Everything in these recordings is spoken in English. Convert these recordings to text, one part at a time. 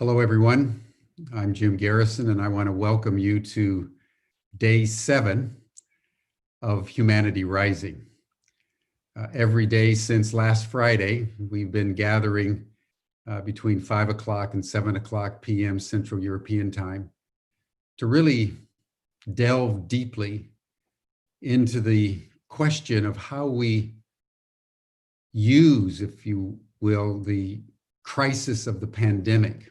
Hello, everyone. I'm Jim Garrison, and I want to welcome you to day 7 of Humanity Rising. Every day since last Friday, we've been gathering between 5 o'clock and 7 o'clock p.m. Central European time to really delve deeply into the question of how we use, if you will, the crisis of the pandemic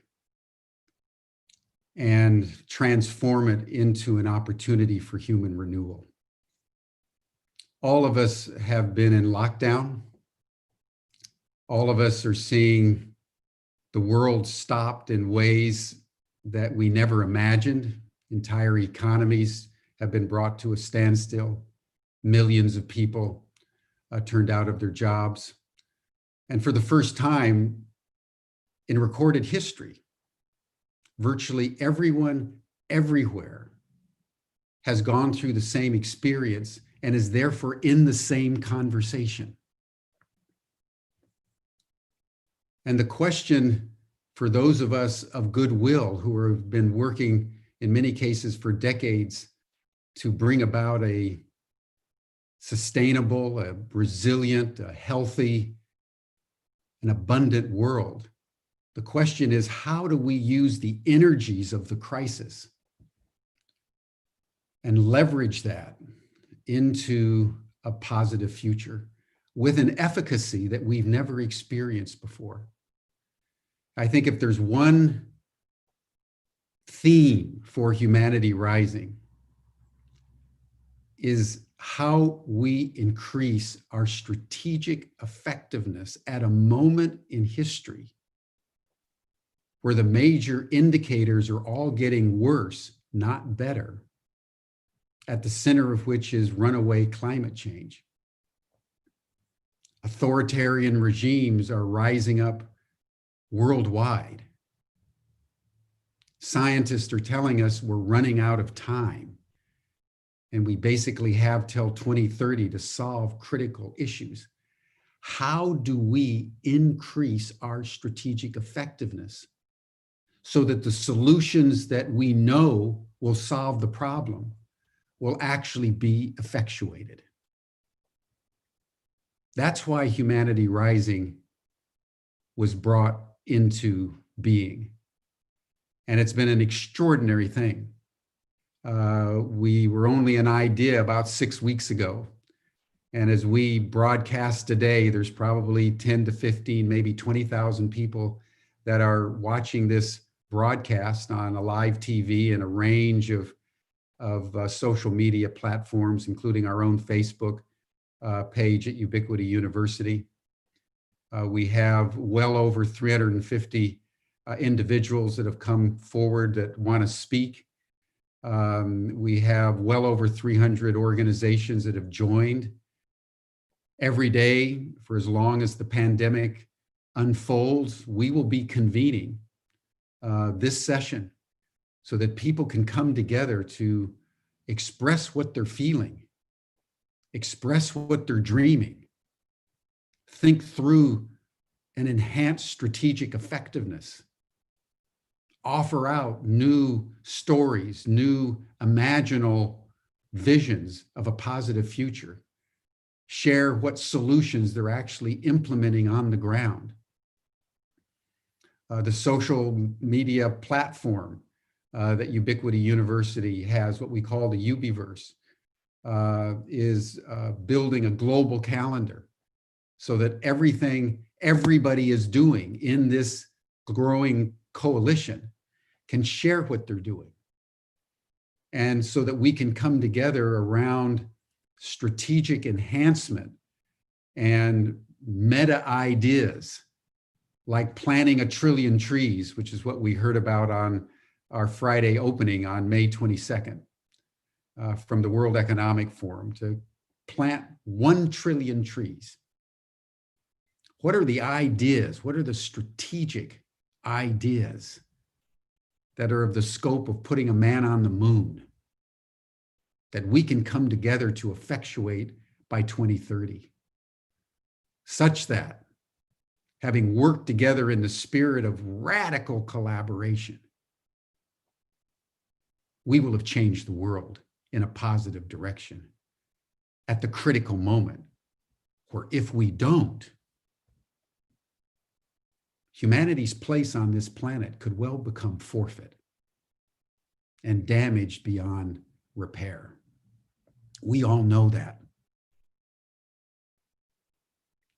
and transform it into an opportunity for human renewal. All of us have been in lockdown. All of us are seeing the world stopped in ways that we never imagined. Entire economies have been brought to a standstill. Millions of people turned out of their jobs. And for the first time in recorded history, virtually everyone, everywhere, has gone through the same experience and is therefore in the same conversation. And the question for those of us of goodwill who have been working in many cases for decades to bring about a sustainable, a resilient, a healthy, an abundant world. The question is, how do we use the energies of the crisis and leverage that into a positive future with an efficacy that we've never experienced before? I think if there's one theme for Humanity Rising, is how we increase our strategic effectiveness at a moment in history where the major indicators are all getting worse, not better, at the center of which is runaway climate change. Authoritarian regimes are rising up worldwide. Scientists are telling us we're running out of time, and we basically have till 2030 to solve critical issues. How do we increase our strategic effectiveness so that the solutions that we know will solve the problem will actually be effectuated? That's why Humanity Rising was brought into being. And it's been an extraordinary thing. We were only an idea about 6 weeks ago. And as we broadcast today, there's probably 10 to 15, maybe 20,000 people that are watching this broadcast on a live TV and a range of social media platforms, including our own Facebook page at Ubiquity University. We have well over 350 individuals that have come forward that want to speak. We have well over 300 organizations that have joined. Every day, for as long as the pandemic unfolds, we will be convening this session so that people can come together to express what they're feeling, express what they're dreaming, think through an enhanced strategic effectiveness, offer out new stories, new imaginal visions of a positive future, share what solutions they're actually implementing on the ground. The social media platform that Ubiquity University has, what we call the Ubiverse, is building a global calendar so that everybody is doing in this growing coalition can share what they're doing. And so that we can come together around strategic enhancement and meta ideas like planting 1 trillion trees, which is what we heard about on our Friday opening on May 22nd from the World Economic Forum, to plant 1 trillion trees. What are the ideas? What are the strategic ideas that are of the scope of putting a man on the moon that we can come together to effectuate by 2030, such that having worked together in the spirit of radical collaboration, we will have changed the world in a positive direction at the critical moment, where if we don't, humanity's place on this planet could well become forfeit and damaged beyond repair. We all know that.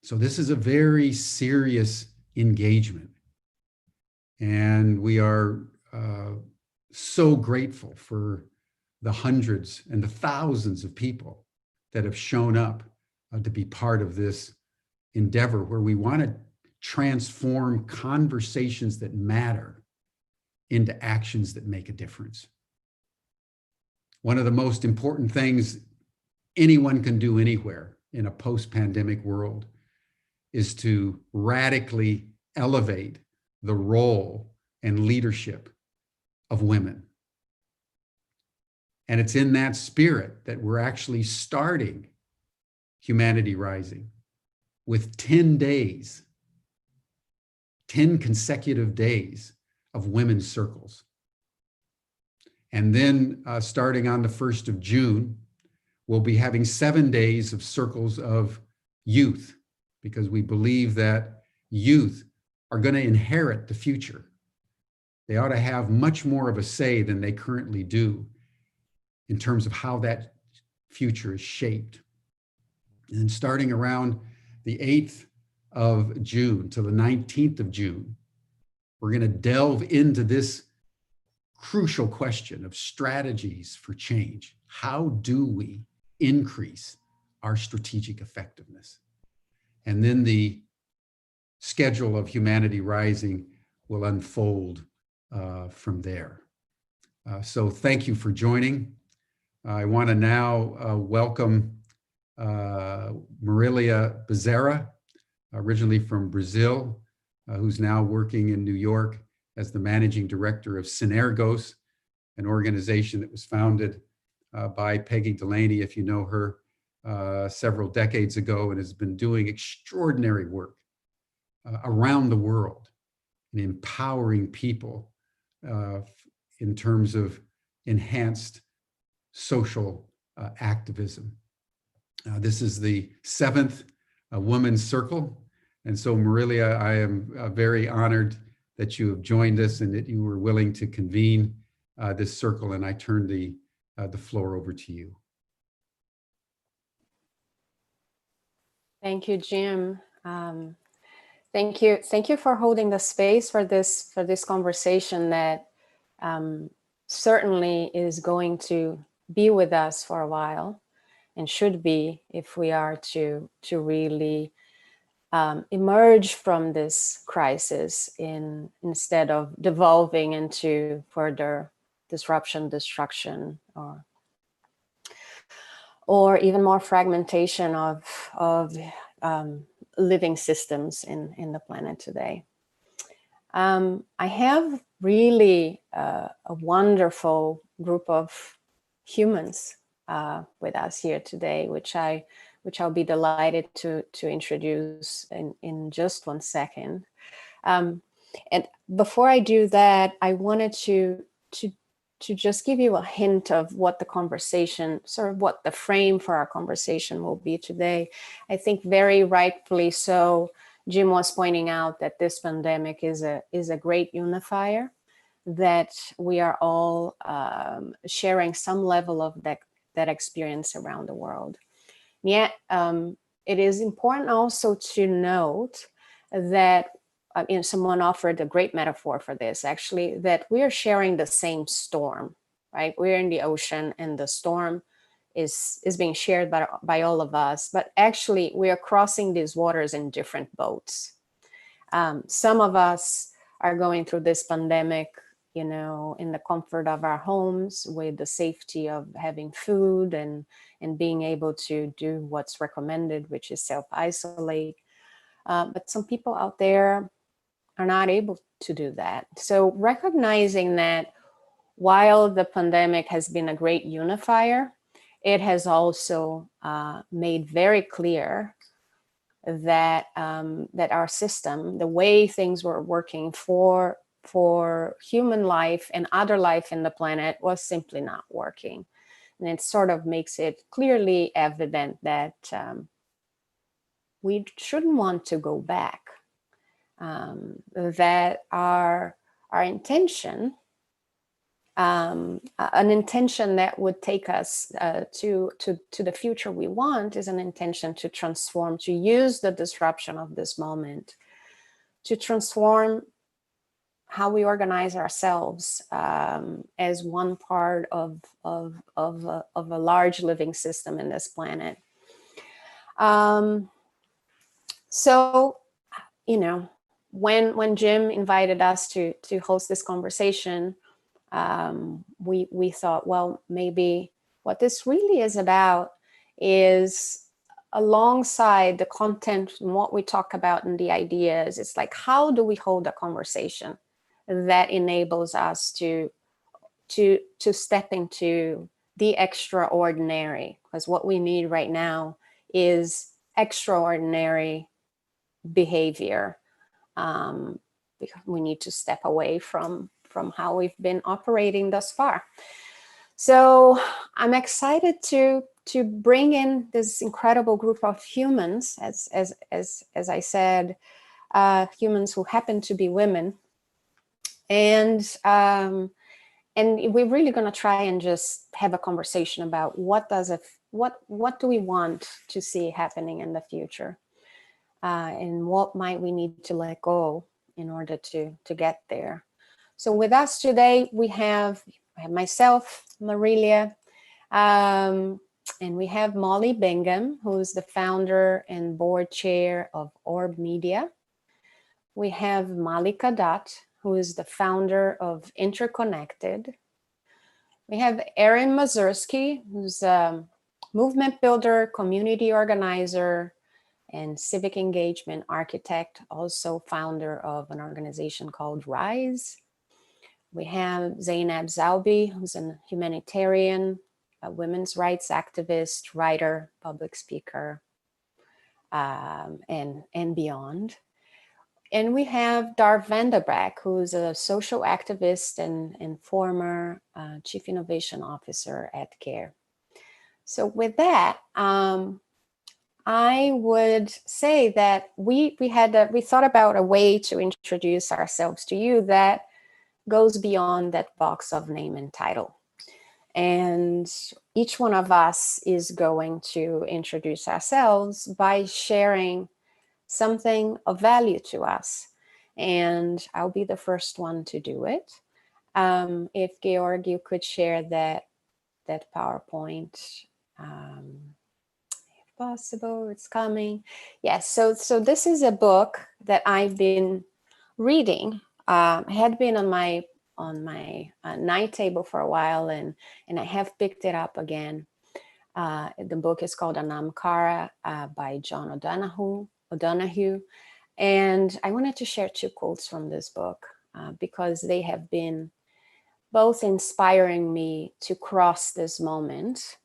So this is a very serious engagement. And we are so grateful for the hundreds and the thousands of people that have shown up to be part of this endeavor, where we want to transform conversations that matter into actions that make a difference. One of the most important things anyone can do anywhere in a post-pandemic world is to radically elevate the role and leadership of women. And it's in that spirit that we're actually starting Humanity Rising with 10 days, 10 consecutive days of women's circles. And then starting on the 1st of June, we'll be having 7 days of circles of youth, because we believe that youth are going to inherit the future. They ought to have much more of a say than they currently do in terms of how that future is shaped. And then starting around the 8th of June to the 19th of June, we're going to delve into this crucial question of strategies for change. How do we increase our strategic effectiveness? And then the schedule of Humanity Rising will unfold from there. So thank you for joining. I want to now welcome Marilia Bezerra, originally from Brazil, who's now working in New York as the managing director of Synergos, an organization that was founded by Peggy Delaney, if you know her, several decades ago, and has been doing extraordinary work around the world in empowering people in terms of enhanced social activism. This is the 7th Women's Circle. And so, Marilia, I am very honored that you have joined us and that you were willing to convene this circle. And I turn the floor over to you. Thank you, Jim. Thank you for holding the space for this conversation that certainly is going to be with us for a while, and should be, if we are to really emerge from this crisis instead of devolving into further disruption, destruction, or even more fragmentation of living systems in the planet today. I have really a wonderful group of humans with us here today, which I'll be delighted to introduce in just 1 second. And before I do that, I wanted to just give you a hint of what the conversation, sort of what the frame for our conversation will be today. I think very rightfully so, Jim was pointing out that this pandemic is a great unifier, that we are all sharing some level of that experience around the world. Yet, it is important also to note that someone offered a great metaphor for this, actually, that we are sharing the same storm, right? We're in the ocean and the storm is being shared by all of us, but actually we are crossing these waters in different boats. Some of us are going through this pandemic, in the comfort of our homes, with the safety of having food and being able to do what's recommended, which is self-isolate. But some people out there are not able to do that. So recognizing that while the pandemic has been a great unifier, it has also made very clear that that our system, the way things were working for human life and other life in the planet, was simply not working. And it sort of makes it clearly evident that we shouldn't want to go back. That our intention, an intention that would take us to the future we want, is an intention to transform, to use the disruption of this moment to transform how we organize ourselves as one part of a large living system in this planet. So, you know, when Jim invited us to host this conversation, we thought, well, maybe what this really is about is, alongside the content and what we talk about and the ideas, it's like, how do we hold a conversation that enables us to step into the extraordinary? Because what we need right now is extraordinary behavior, because we need to step away from how we've been operating thus far. So I'm excited to bring in this incredible group of humans, as I said, humans who happen to be women, and we're really going to try and just have a conversation about what do we want to see happening in the future, and what might we need to let go in order to get there. So with us today, we have myself, Marilia, and we have Molly Bingham, who's the founder and board chair of Orb Media. We have Mallika Dutt, who is the founder of Interconnected. We have Erin Mazursky, who's a movement builder, community organizer, and civic engagement architect, also founder of an organization called Rhize. We have Zainab Salbi, who's a humanitarian, a women's rights activist, writer, public speaker, and beyond. And we have Darth Vanderbeck, who's a social activist and former chief innovation officer at CARE. So with that, I would say that we thought about a way to introduce ourselves to you that goes beyond that box of name and title. And each one of us is going to introduce ourselves by sharing something of value to us. And I'll be the first one to do it. If Georg, you could share that PowerPoint, if possible, it's coming. Yes, so this is a book that I've been reading. Had been on my night table for a while, and I have picked it up again. The book is called Anamkara by John O'Donoghue. And I wanted to share two quotes from this book because they have been both inspiring me to cross this moment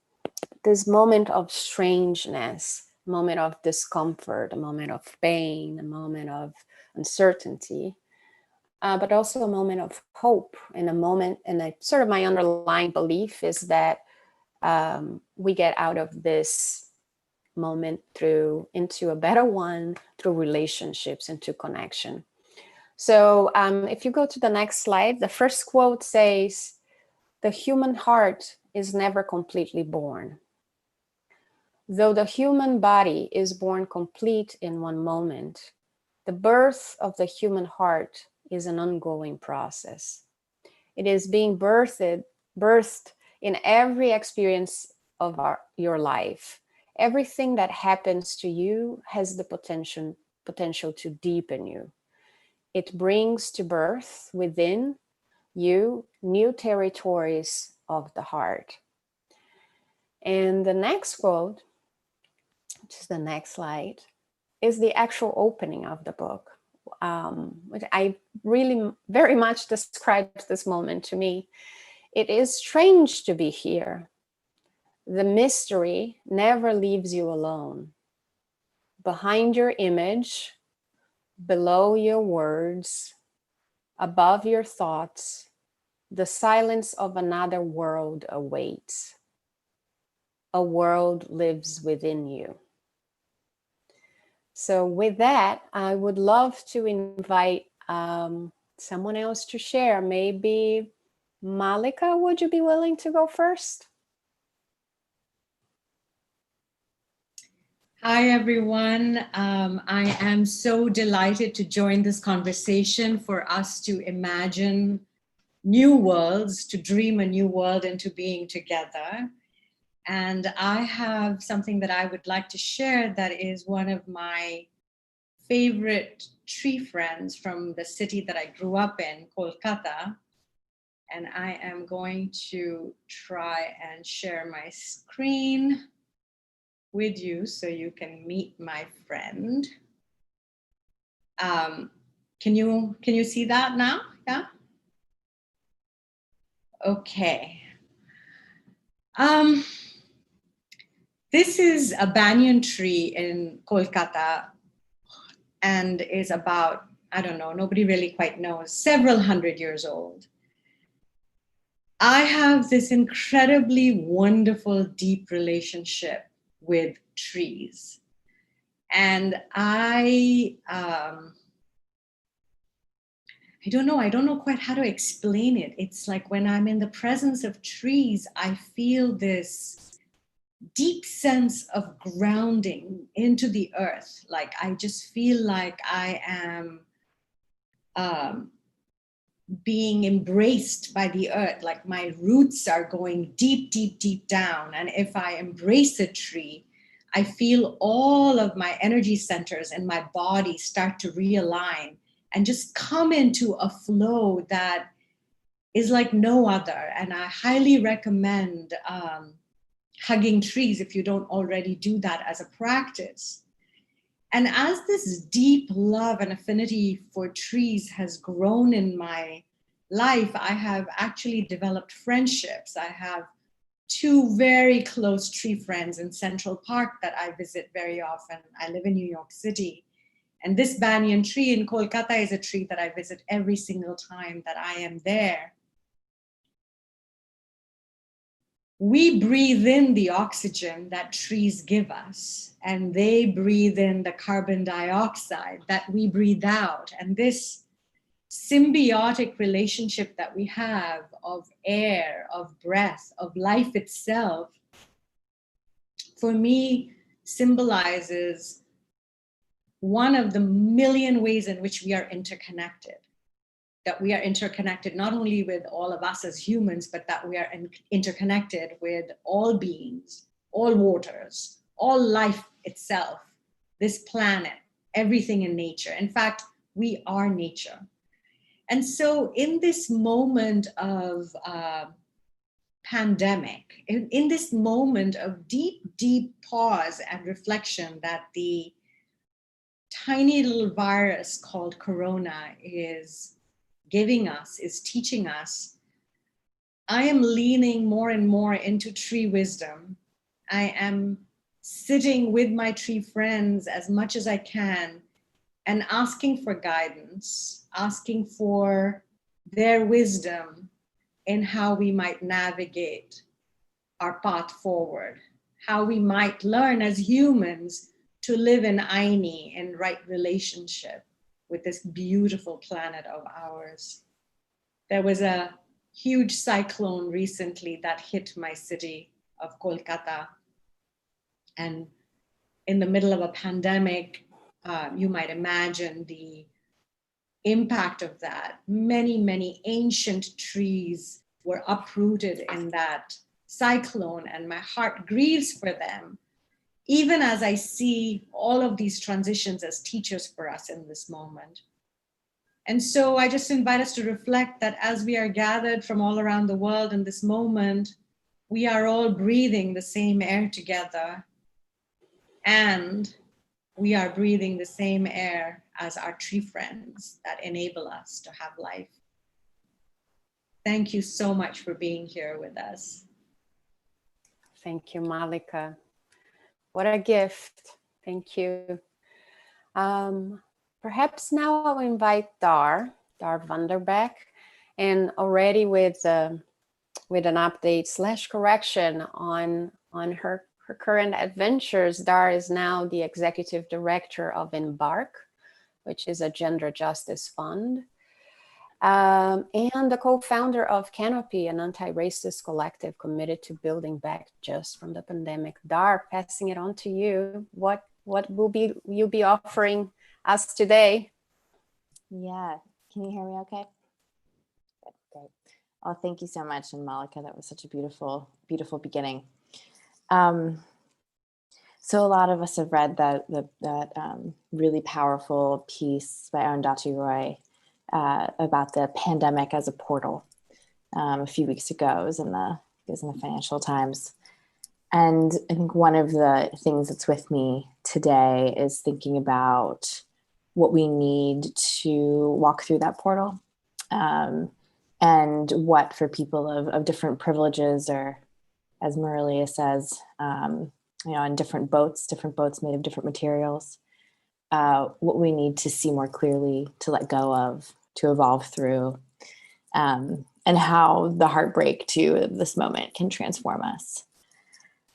of strangeness, a moment of discomfort, a moment of pain, a moment of uncertainty, but also a moment of hope, and a moment, and sort of my underlying belief is that we get out of this moment into a better one through relationships, into connection. So if you go to the next slide, the first quote says, "The human heart is never completely born. Though the human body is born complete in one moment, the birth of the human heart is an ongoing process. It is being birthed in every experience of your life. Everything that happens to you has the potential to deepen you. It brings to birth within you new territories of the heart." And the next quote, which is the next slide, is the actual opening of the book, which I really very much describes this moment to me. "It is strange to be here. The mystery never leaves you alone. behind your image, below your words, above your thoughts, the silence of another world awaits. A world lives within you. So with that, I would love to invite someone else to share. Maybe Mallika, would you be willing to go first? Hi, everyone. I am so delighted to join this conversation for us to imagine new worlds, to dream a new world into being together. And I have something that I would like to share that is one of my favorite tree friends from the city that I grew up in, Kolkata. And I am going to try and share my screen with you so you can meet my friend. Can you see that now? Yeah. Okay. This is a banyan tree in Kolkata and is about, I don't know, nobody really quite knows, several hundred years old. I have this incredibly wonderful, deep relationship with trees. And I don't know quite how to explain it. It's like when I'm in the presence of trees, I feel this deep sense of grounding into the earth. Like I just feel like I am being embraced by the earth, like my roots are going deep, deep, deep down. And if I embrace a tree, I feel all of my energy centers in my body start to realign and just come into a flow that is like no other. And I highly recommend hugging trees if you don't already do that as a practice. And as this deep love and affinity for trees has grown in my life, I have actually developed friendships. I have two very close tree friends in Central Park that I visit very often. I live in New York City. And this banyan tree in Kolkata is a tree that I visit every single time that I am there. We breathe in the oxygen that trees give us, and they breathe in the carbon dioxide that we breathe out. And this symbiotic relationship that we have of air, of breath, of life itself, for me, symbolizes one of the million ways in which we are interconnected. That we are interconnected not only with all of us as humans, but that we are interconnected with all beings, all waters, all life itself, this planet, everything in nature. In fact, we are nature. And so in this moment of pandemic, in this moment of deep, deep pause and reflection that the tiny little virus called Corona is giving us, is teaching us, I am leaning more and more into tree wisdom. I am sitting with my tree friends as much as I can and asking for guidance, asking for their wisdom in how we might navigate our path forward, how we might learn as humans to live in aini, in right relationship with this beautiful planet of ours. There was a huge cyclone recently that hit my city of Kolkata. And in the middle of a pandemic, you might imagine the impact of that. Many, many ancient trees were uprooted in that cyclone, and my heart grieves for them, even as I see all of these transitions as teachers for us in this moment. And so I just invite us to reflect that as we are gathered from all around the world in this moment, we are all breathing the same air together, and we are breathing the same air as our tree friends that enable us to have life. Thank you so much for being here with us. Thank you, Mallika. What a gift. Thank you. Perhaps now I'll invite Dar Vanderbeck, and already with an update / correction on her current adventures. Dar is now the executive director of Embark, which is a gender justice fund, and the co-founder of Canopy, an anti-racist collective committed to building back just from the pandemic. Dar, passing it on to you. What will you be offering us today? Yeah, can you hear me okay? Good, great. Well, thank you so much. And Mallika, that was such a beautiful, beautiful beginning. So a lot of us have read that really powerful piece by Arundhati Roy about the pandemic as a portal a few weeks ago. It was in the Financial Times. And I think one of the things that's with me today is thinking about what we need to walk through that portal, and what for people of different privileges, or as Marilia says, on different boats made of different materials, what we need to see more clearly, to let go of, to evolve through, and how the heartbreak to this moment can transform us.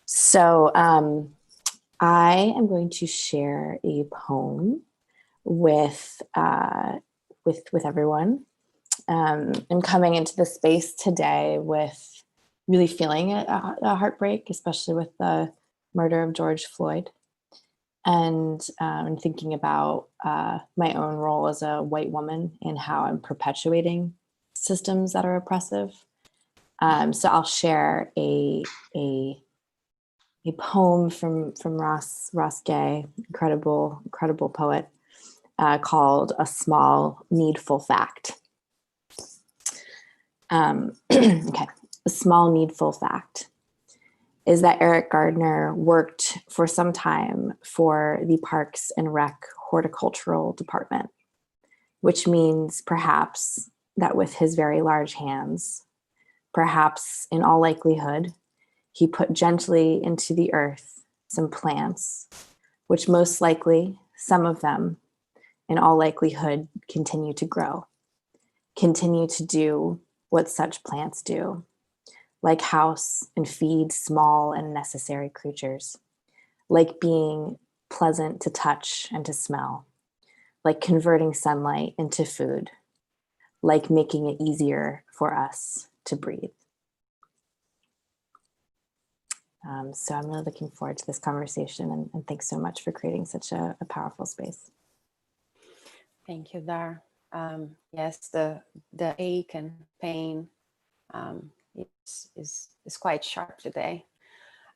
So I am going to share a poem with everyone. I'm coming into the space today with really feeling a heartbreak, especially with the murder of George Floyd, and thinking about my own role as a white woman and how I'm perpetuating systems that are oppressive. So I'll share a poem from Ross Gay, incredible poet, called "A Small Needful Fact." Okay, a small needful fact is that Eric Gardner worked for some time for the Parks and Rec Horticultural Department, which means perhaps that with his very large hands, perhaps in all likelihood, he put gently into the earth some plants, which most likely, some of them, in all likelihood, continue to grow, continue to do what such plants do, like house and feed small and necessary creatures, like being pleasant to touch and to smell, like converting sunlight into food, like making it easier for us to breathe. So I'm really looking forward to this conversation, and thanks so much for creating such a powerful space. Thank you, Dar. Yes, the ache and pain is quite sharp today.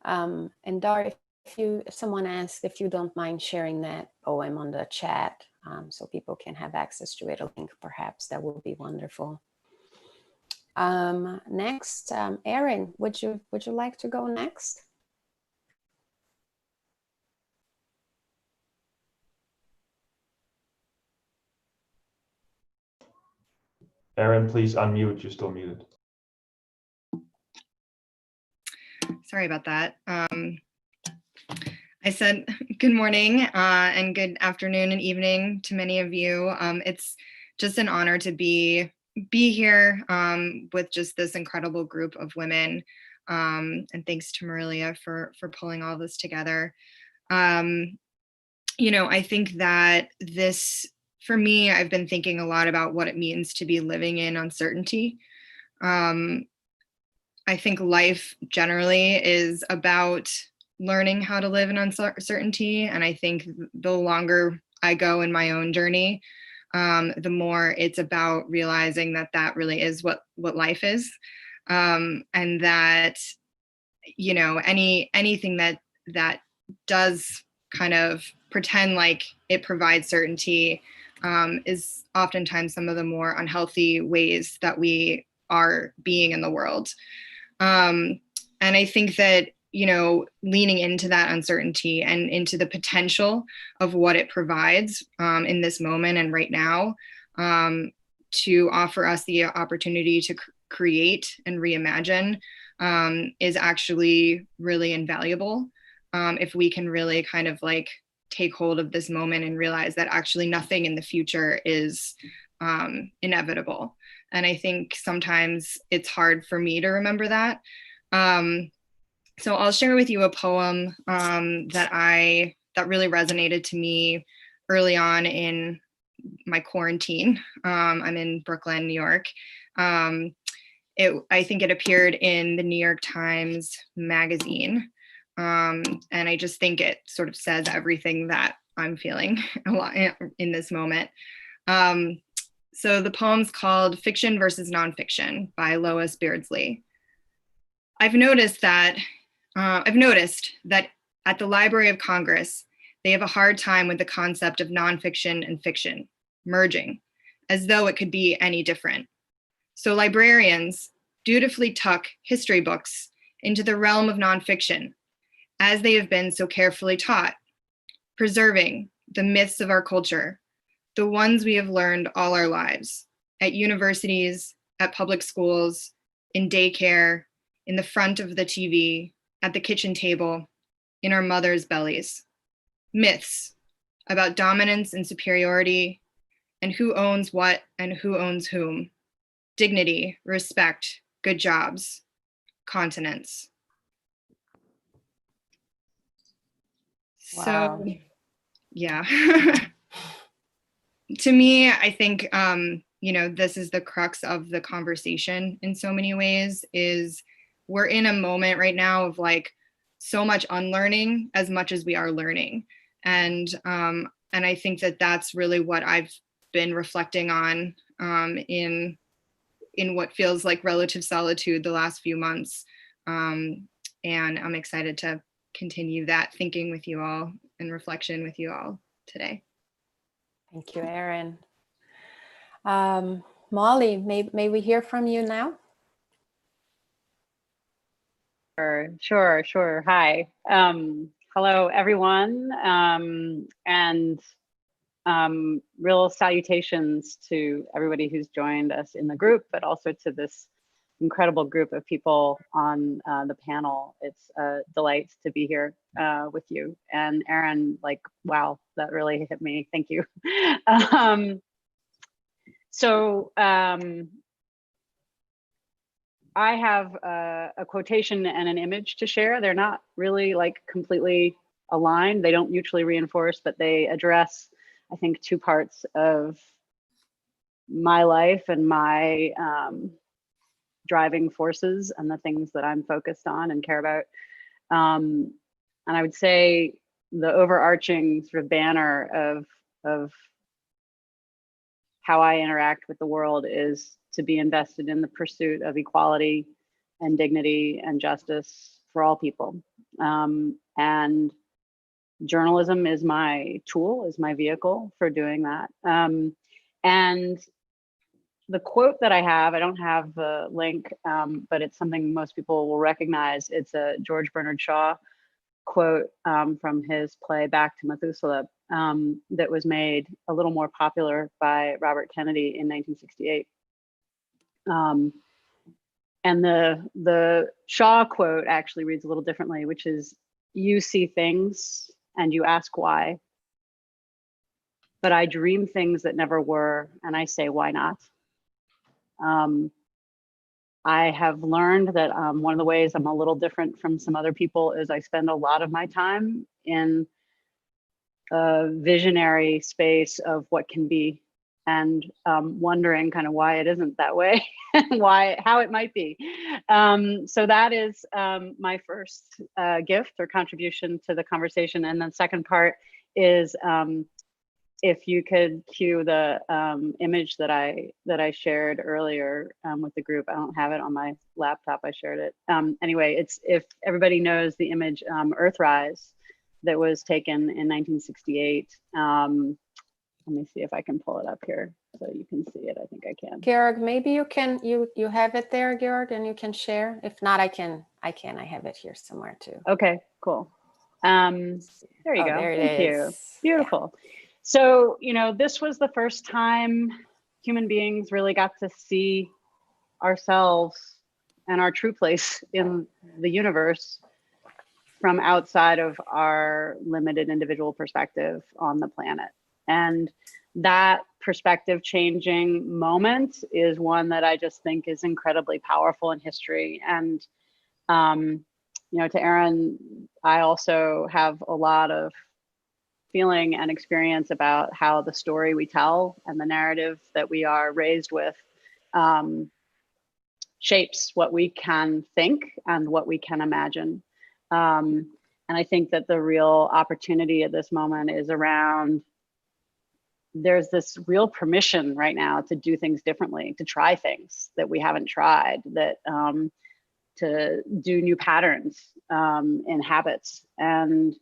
And Dar, if someone asks if you don't mind sharing that poem on the chat, so people can have access to it, a link perhaps, that would be wonderful. Next, Erin, would you like to go next? Erin, please unmute. You're still muted. Sorry about that. I said good morning and good afternoon and evening to many of you. It's just an honor to be here with just this incredible group of women. And thanks to Marilia for pulling all this together. I think that this, for me, I've been thinking a lot about what it means to be living in uncertainty. I think life generally is about learning how to live in uncertainty. And I think the longer I go in my own journey, the more it's about realizing that really is what life is. And that, anything that does kind of pretend like it provides certainty is oftentimes some of the more unhealthy ways that we are being in the world. And I think that, leaning into that uncertainty and into the potential of what it provides in this moment and right now, to offer us the opportunity to create and reimagine is actually really invaluable. If we can really kind of like take hold of this moment and realize that actually nothing in the future is inevitable. And I think sometimes it's hard for me to remember that. So I'll share with you a poem that really resonated to me early on in my quarantine. I'm in Brooklyn, New York. I think it appeared in the New York Times Magazine. And I just think it sort of says everything that I'm feeling a lot in this moment. So the poem's called Fiction versus Nonfiction by Lois Beardsley. I've noticed that at the Library of Congress, they have a hard time with the concept of nonfiction and fiction merging, as though it could be any different. So librarians dutifully tuck history books into the realm of nonfiction, as they have been so carefully taught, preserving the myths of our culture, the ones we have learned all our lives, at universities, at public schools, in daycare, in the front of the TV, at the kitchen table, in our mothers' bellies. Myths about dominance and superiority, and who owns what and who owns whom. Dignity, respect, good jobs, continence. Wow. So, yeah. To me, I think, this is the crux of the conversation in so many ways, is we're in a moment right now of like so much unlearning as much as we are learning. And I think that that's really what I've been reflecting on in what feels like relative solitude the last few months. And I'm excited to continue that thinking with you all and reflection with you all today. Thank you, Erin. Molly, may we hear from you now? Sure. Hi. Hello, everyone. And real salutations to everybody who's joined us in the group, but also to this incredible group of people on the panel. It's a delight to be here with you. And Erin, like, wow, that really hit me. Thank you. I have a quotation and an image to share. They're not really like completely aligned. They don't mutually reinforce, but they address, I think, two parts of my life and my driving forces and the things that I'm focused on and care about. And I would say the overarching sort of banner of how I interact with the world is to be invested in the pursuit of equality and dignity and justice for all people. And journalism is my tool, is my vehicle for doing that. And the quote that I have, I don't have the link, but it's something most people will recognize. It's a George Bernard Shaw quote from his play Back to Methuselah that was made a little more popular by Robert Kennedy in 1968. And the Shaw quote actually reads a little differently, which is, "You see things and you ask why, but I dream things that never were, and I say, why not?" I have learned that one of the ways I'm a little different from some other people is I spend a lot of my time in a visionary space of what can be, and wondering kind of why it isn't that way, and how it might be. So that is my first gift or contribution to the conversation. And then second part is if you could cue the image that I shared earlier with the group. I don't have it on my laptop. I shared it. Anyway, it's, if everybody knows the image Rhize that was taken in 1968. Let me see if I can pull it up here so you can see it. I think I can. Georg, maybe you can, you have it there, Georg, and you can share. If not, I have it here somewhere too. Okay, cool. There you go. There it Thank is. you. Beautiful. Yeah. So, this was the first time human beings really got to see ourselves and our true place in the universe from outside of our limited individual perspective on the planet. And that perspective changing moment is one that I just think is incredibly powerful in history. And, you know, to Erin, I also have a lot of feeling and experience about how the story we tell and the narrative that we are raised with shapes what we can think and what we can imagine. And I think that the real opportunity at this moment is around, there's this real permission right now to do things differently, to try things that we haven't tried, that to do new patterns in habits. And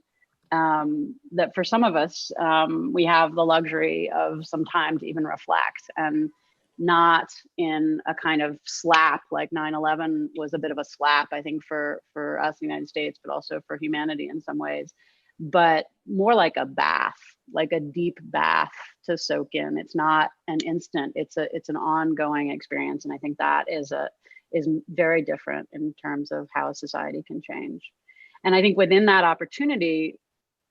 that for some of us, we have the luxury of some time to even reflect, and not in a kind of slap, like 9/11 was a bit of a slap, I think, for us in the United States, but also for humanity in some ways, but more like a bath, like a deep bath to soak in. It's not an instant, it's an ongoing experience. And I think that is very different in terms of how a society can change. And I think within that opportunity,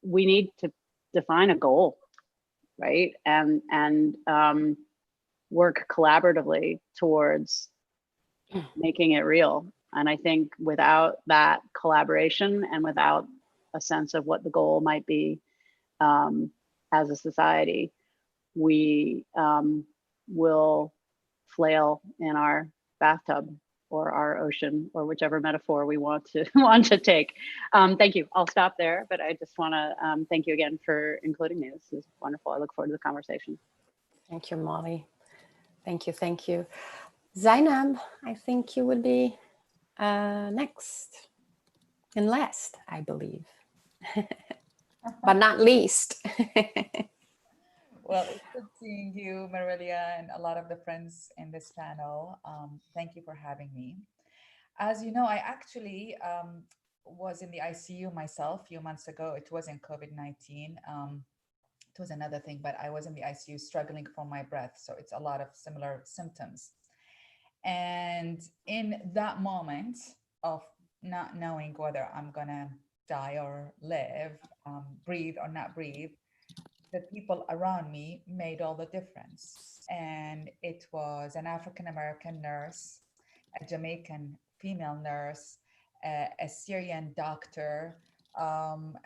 we need to define a goal, right? And work collaboratively towards making it real. And I think without that collaboration and without a sense of what the goal might be as a society, we will flail in our bathtub or our ocean, or whichever metaphor we want to take. Thank you. I'll stop there, but I just want to thank you again for including me. This is wonderful. I look forward to the conversation. Thank you, Molly. Thank you, thank you. Zainab, I think you would be next and last, I believe, but not least. Well, it's good seeing you, Marilia, and a lot of the friends in this panel. Thank you for having me. As you know, I actually was in the ICU myself a few months ago. It wasn't COVID-19. It was another thing, but I was in the ICU struggling for my breath. So it's a lot of similar symptoms. And in that moment of not knowing whether I'm gonna die or live, breathe or not breathe, the people around me made all the difference. And it was an African-American nurse, a Jamaican female nurse, a Syrian doctor, and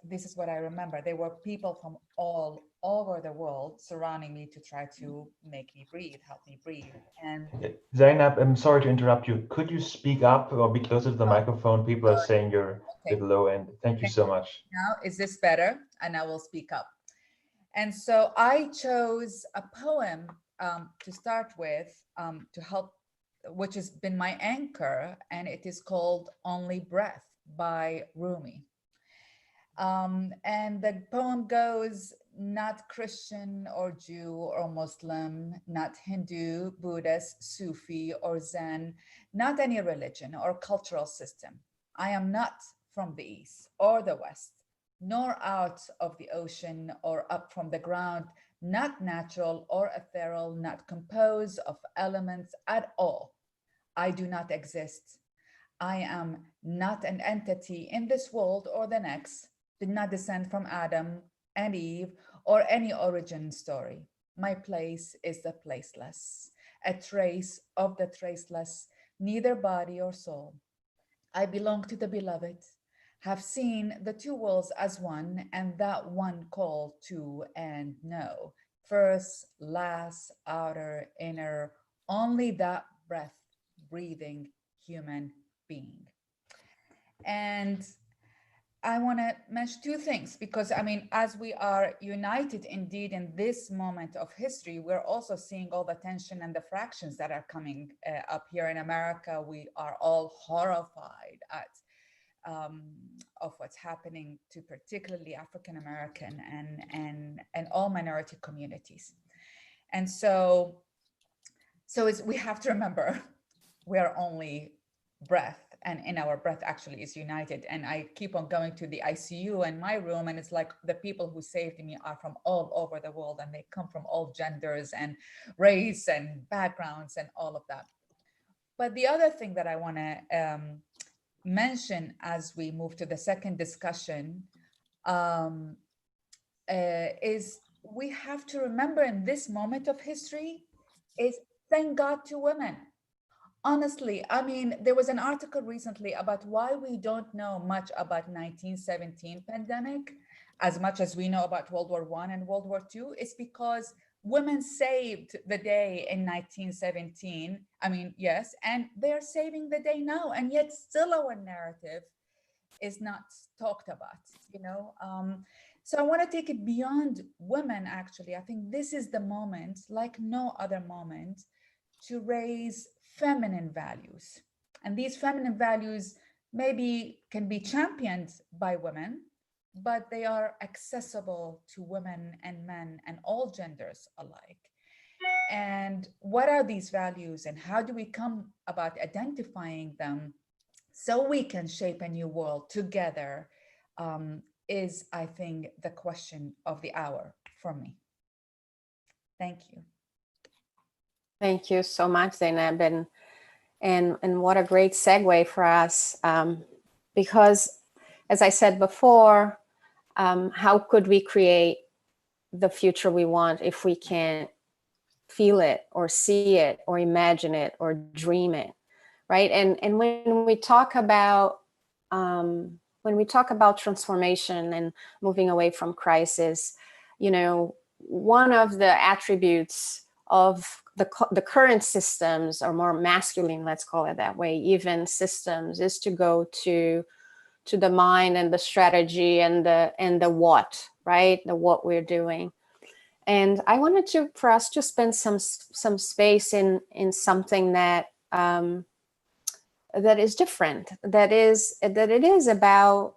this is what I remember. There were people from all over the world surrounding me to try to make me breathe, help me breathe. And Zainab, I'm sorry to interrupt you. Could you speak up or be closer to the microphone? People are saying you're a bit low end. Thank you so much. Now, is this better? And I will speak up. And so I chose a poem to start with to help, which has been my anchor, and it is called Only Breath by Rumi. And the poem goes, not Christian or Jew or Muslim, not Hindu, Buddhist, Sufi or Zen, not any religion or cultural system. I am not from the East or the West, nor out of the ocean or up from the ground, not natural or ethereal, not composed of elements at all. I do not exist. I am not an entity in this world or the next, did not descend from Adam and Eve or any origin story. My place is the placeless, a trace of the traceless, neither body or soul. I belong to the beloved, have seen the two worlds as one, and that one called to and know. First, last, outer, inner, only that breath, breathing human being. And I want to mention two things, because I mean, as we are united indeed in this moment of history, we're also seeing all the tension and the fractions that are coming up here in America. We are all horrified at of what's happening to particularly African American and all minority communities. And so we have to remember we are only breath, and in our breath actually is united. And I keep on going to the ICU in my room, and it's like the people who saved me are from all over the world, and they come from all genders and race and backgrounds and all of that. But the other thing that I want to mention as we move to the second discussion is we have to remember in this moment of history is thank God to women. Honestly, I mean, there was an article recently about why we don't know much about 1917 pandemic as much as we know about World War I and World War II. It's because women saved the day in 1917. I mean, yes, and they're saving the day now, and yet still our narrative is not talked about, you know? So I want to take it beyond women, actually. I think this is the moment, like no other moment, to raise feminine values. And these feminine values maybe can be championed by women, but they are accessible to women and men and all genders alike. And what are these values and how do we come about identifying them so we can shape a new world together is, I think, the question of the hour for me. Thank you. Thank you so much, Zainab, and what a great segue for us, because as I said before, how could we create the future we want if we can't feel it or see it or imagine it or dream it, right? And when we talk about transformation and moving away from crisis, you know, one of the attributes of the current systems, or more masculine, let's call it that way, even systems, is to go to the mind and the strategy and the what, right? The what we're doing. And I wanted for us to spend some space in something that that is different. That it is about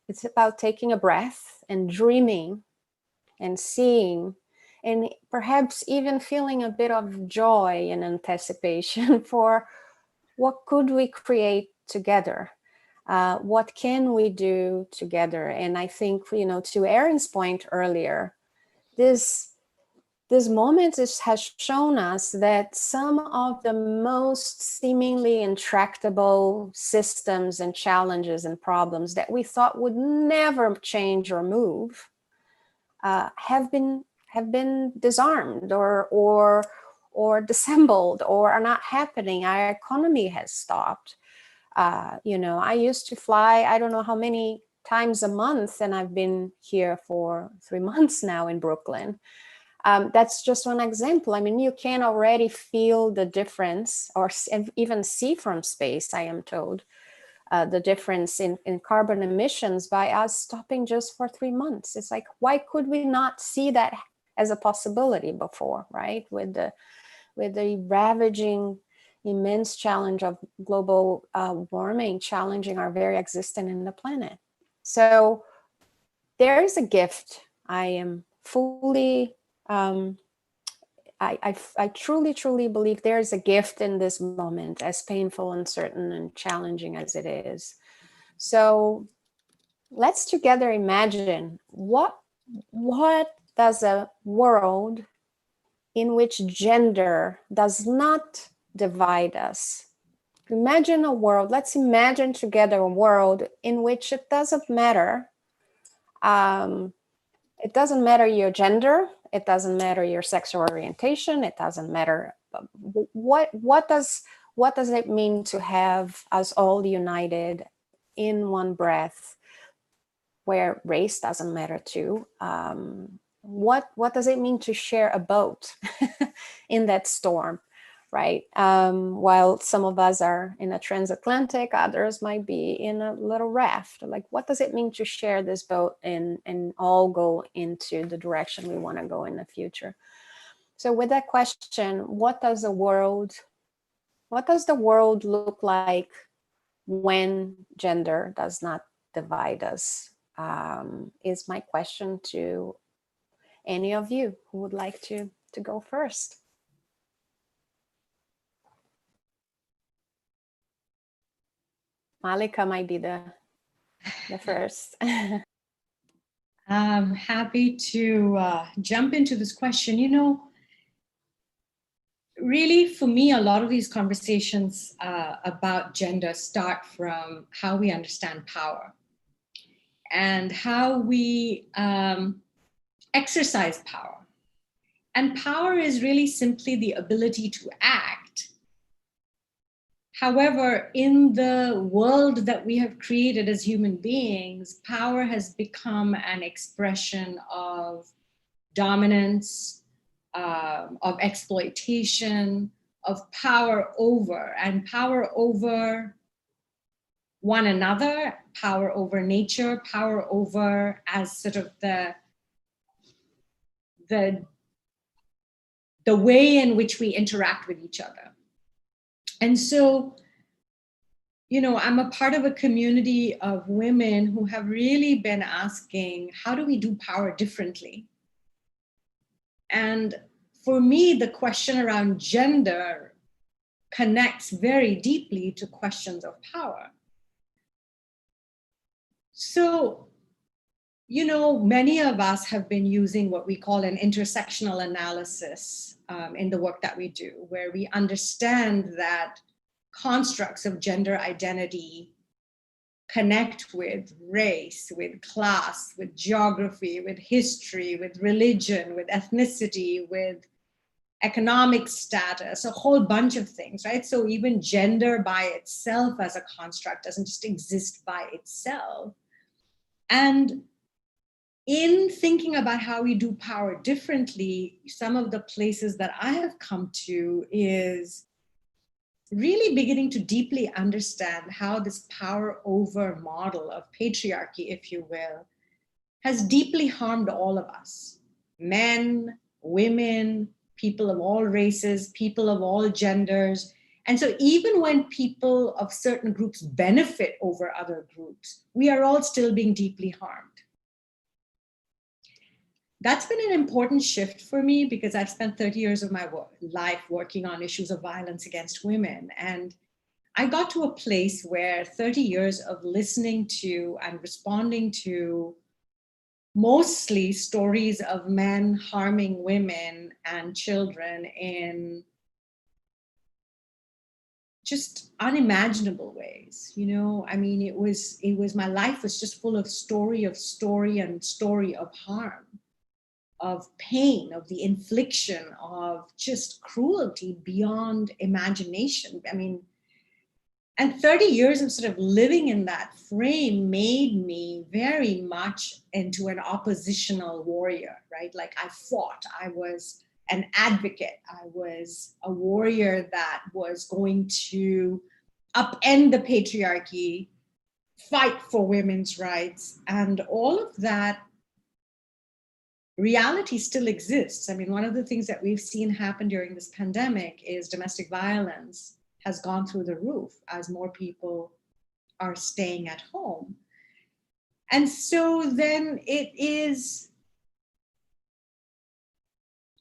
it's about taking a breath and dreaming and seeing, and perhaps even feeling a bit of joy and anticipation for what could we create together. What can we do together? And I think, you know, to Erin's point earlier, this moment has shown us that some of the most seemingly intractable systems and challenges and problems that we thought would never change or move have been disarmed or disassembled or are not happening. Our economy has stopped. You know, I used to fly, I don't know how many times a month, and I've been here for 3 months now in Brooklyn. That's just one example. I mean, you can already feel the difference, or even see from space, I am told, the difference in carbon emissions by us stopping just for 3 months. It's like, why could we not see that as a possibility before, right? With the ravaging, immense challenge of global warming challenging our very existence in the planet. So there is a gift. I am fully, I truly believe there is a gift in this moment, as painful, uncertain, and challenging as it is. So let's together imagine what does a world in which gender does not divide us. Imagine a world, let's imagine together a world in which it doesn't matter. It doesn't matter your gender, it doesn't matter your sexual orientation, it doesn't matter what does it mean to have us all united in one breath, where race doesn't matter too. What does it mean to share a boat in that storm, right? While some of us are in a transatlantic, others might be in a little raft. Like, what does it mean to share this boat and all go into the direction we want to go in the future? So with that question, what does the world look like when gender does not divide us? Is my question to any of you who would like to go first. Mallika might be the first. I'm happy to jump into this question. You know, really, for me, a lot of these conversations about gender start from how we understand power and how we exercise power. And power is really simply the ability to act. However, in the world that we have created as human beings, power has become an expression of dominance, of exploitation, of power over one another, power over nature, power over as sort of the way in which we interact with each other. And so, you know, I'm a part of a community of women who have really been asking, how do we do power differently? And for me, the question around gender connects very deeply to questions of power. So, you know, many of us have been using what we call an intersectional analysis in the work that we do, where we understand that constructs of gender identity connect with race, with class, with geography, with history, with religion, with ethnicity, with economic status, a whole bunch of things, right? So even gender by itself as a construct doesn't just exist by itself. And in thinking about how we do power differently, some of the places that I have come to is really beginning to deeply understand how this power over model of patriarchy, if you will, has deeply harmed all of us. Men, women, people of all races, people of all genders. And so even when people of certain groups benefit over other groups, we are all still being deeply harmed. That's been an important shift for me because I've spent 30 years of my life working on issues of violence against women. And I got to a place where 30 years of listening to and responding to mostly stories of men harming women and children in just unimaginable ways, you know? I mean, it was my life was just full of story of harm, of pain, of the infliction, of just cruelty beyond imagination. I mean, and 30 years of sort of living in that frame made me very much into an oppositional warrior, right? Like I fought, I was an advocate, I was a warrior that was going to upend the patriarchy, fight for women's rights, and all of that reality still exists. I mean, one of the things that we've seen happen during this pandemic is domestic violence has gone through the roof as more people are staying at home. And so then it is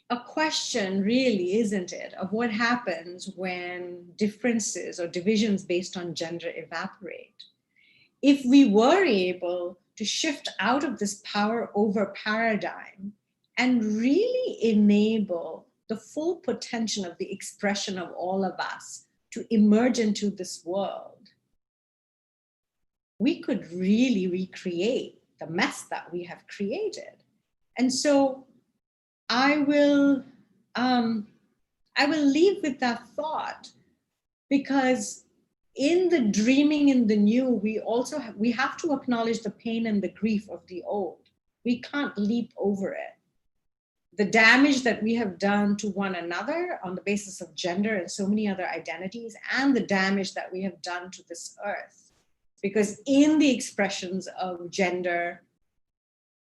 a question, really, isn't it, of what happens when differences or divisions based on gender evaporate. If we were able to shift out of this power over paradigm and really enable the full potential of the expression of all of us to emerge into this world, we could really recreate the mess that we have created. And so I will leave with that thought, because in the dreaming in the new, we have to acknowledge the pain and the grief of the old. We can't leap over it. The damage that we have done to one another on the basis of gender and so many other identities, and the damage that we have done to this earth. Because in the expressions of gender,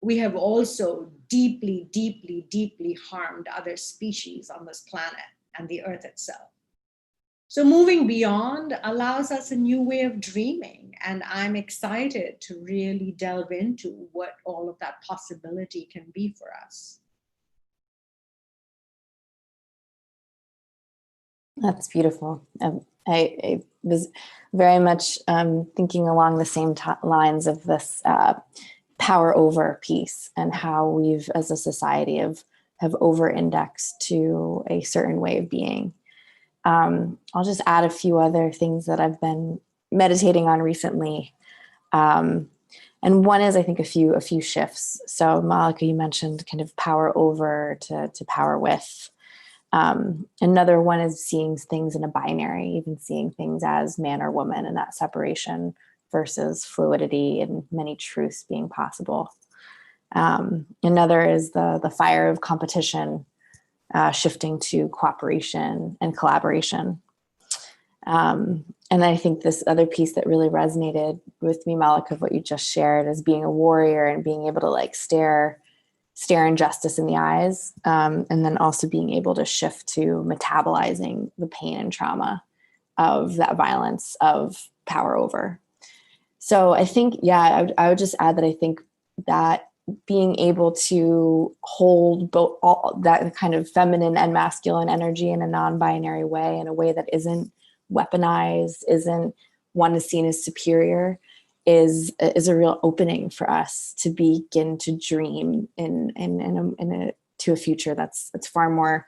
we have also deeply, deeply, deeply harmed other species on this planet and the earth itself. So moving beyond allows us a new way of dreaming. And I'm excited to really delve into what all of that possibility can be for us. That's beautiful. I was very much thinking along the same lines of this power over piece, and how we've, as a society, have over-indexed to a certain way of being. I'll just add a few other things that I've been meditating on recently. And one is, I think, a few shifts. So Mallika, you mentioned kind of power over to power with. Another one is seeing things in a binary, even seeing things as man or woman, and that separation versus fluidity and many truths being possible. Another is the fire of competition, shifting to cooperation and collaboration. And I think this other piece that really resonated with me, Mallika, of what you just shared, is being a warrior and being able to like stare injustice in the eyes, and then also being able to shift to metabolizing the pain and trauma of that violence of power over. So I think, yeah, I would just add that I think that being able to hold both all that kind of feminine and masculine energy in a non-binary way, in a way that isn't weaponized, isn't one is seen as superior, is a real opening for us to begin to dream to a future that's far more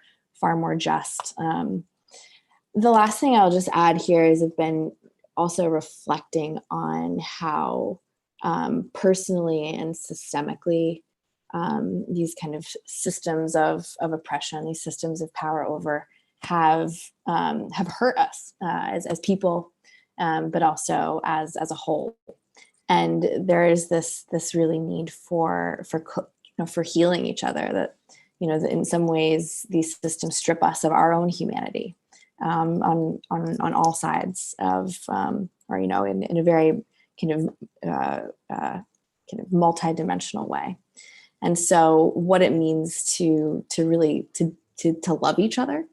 just. The last thing I'll just add here is I've been also reflecting on how personally and systemically these kind of systems of oppression, these systems of power over have hurt us as people, but also as a whole. And there is this really need for healing each other. That that in some ways these systems strip us of our own humanity on all sides of, or in a very kind of multi-dimensional way. And so, what it means to really love each other,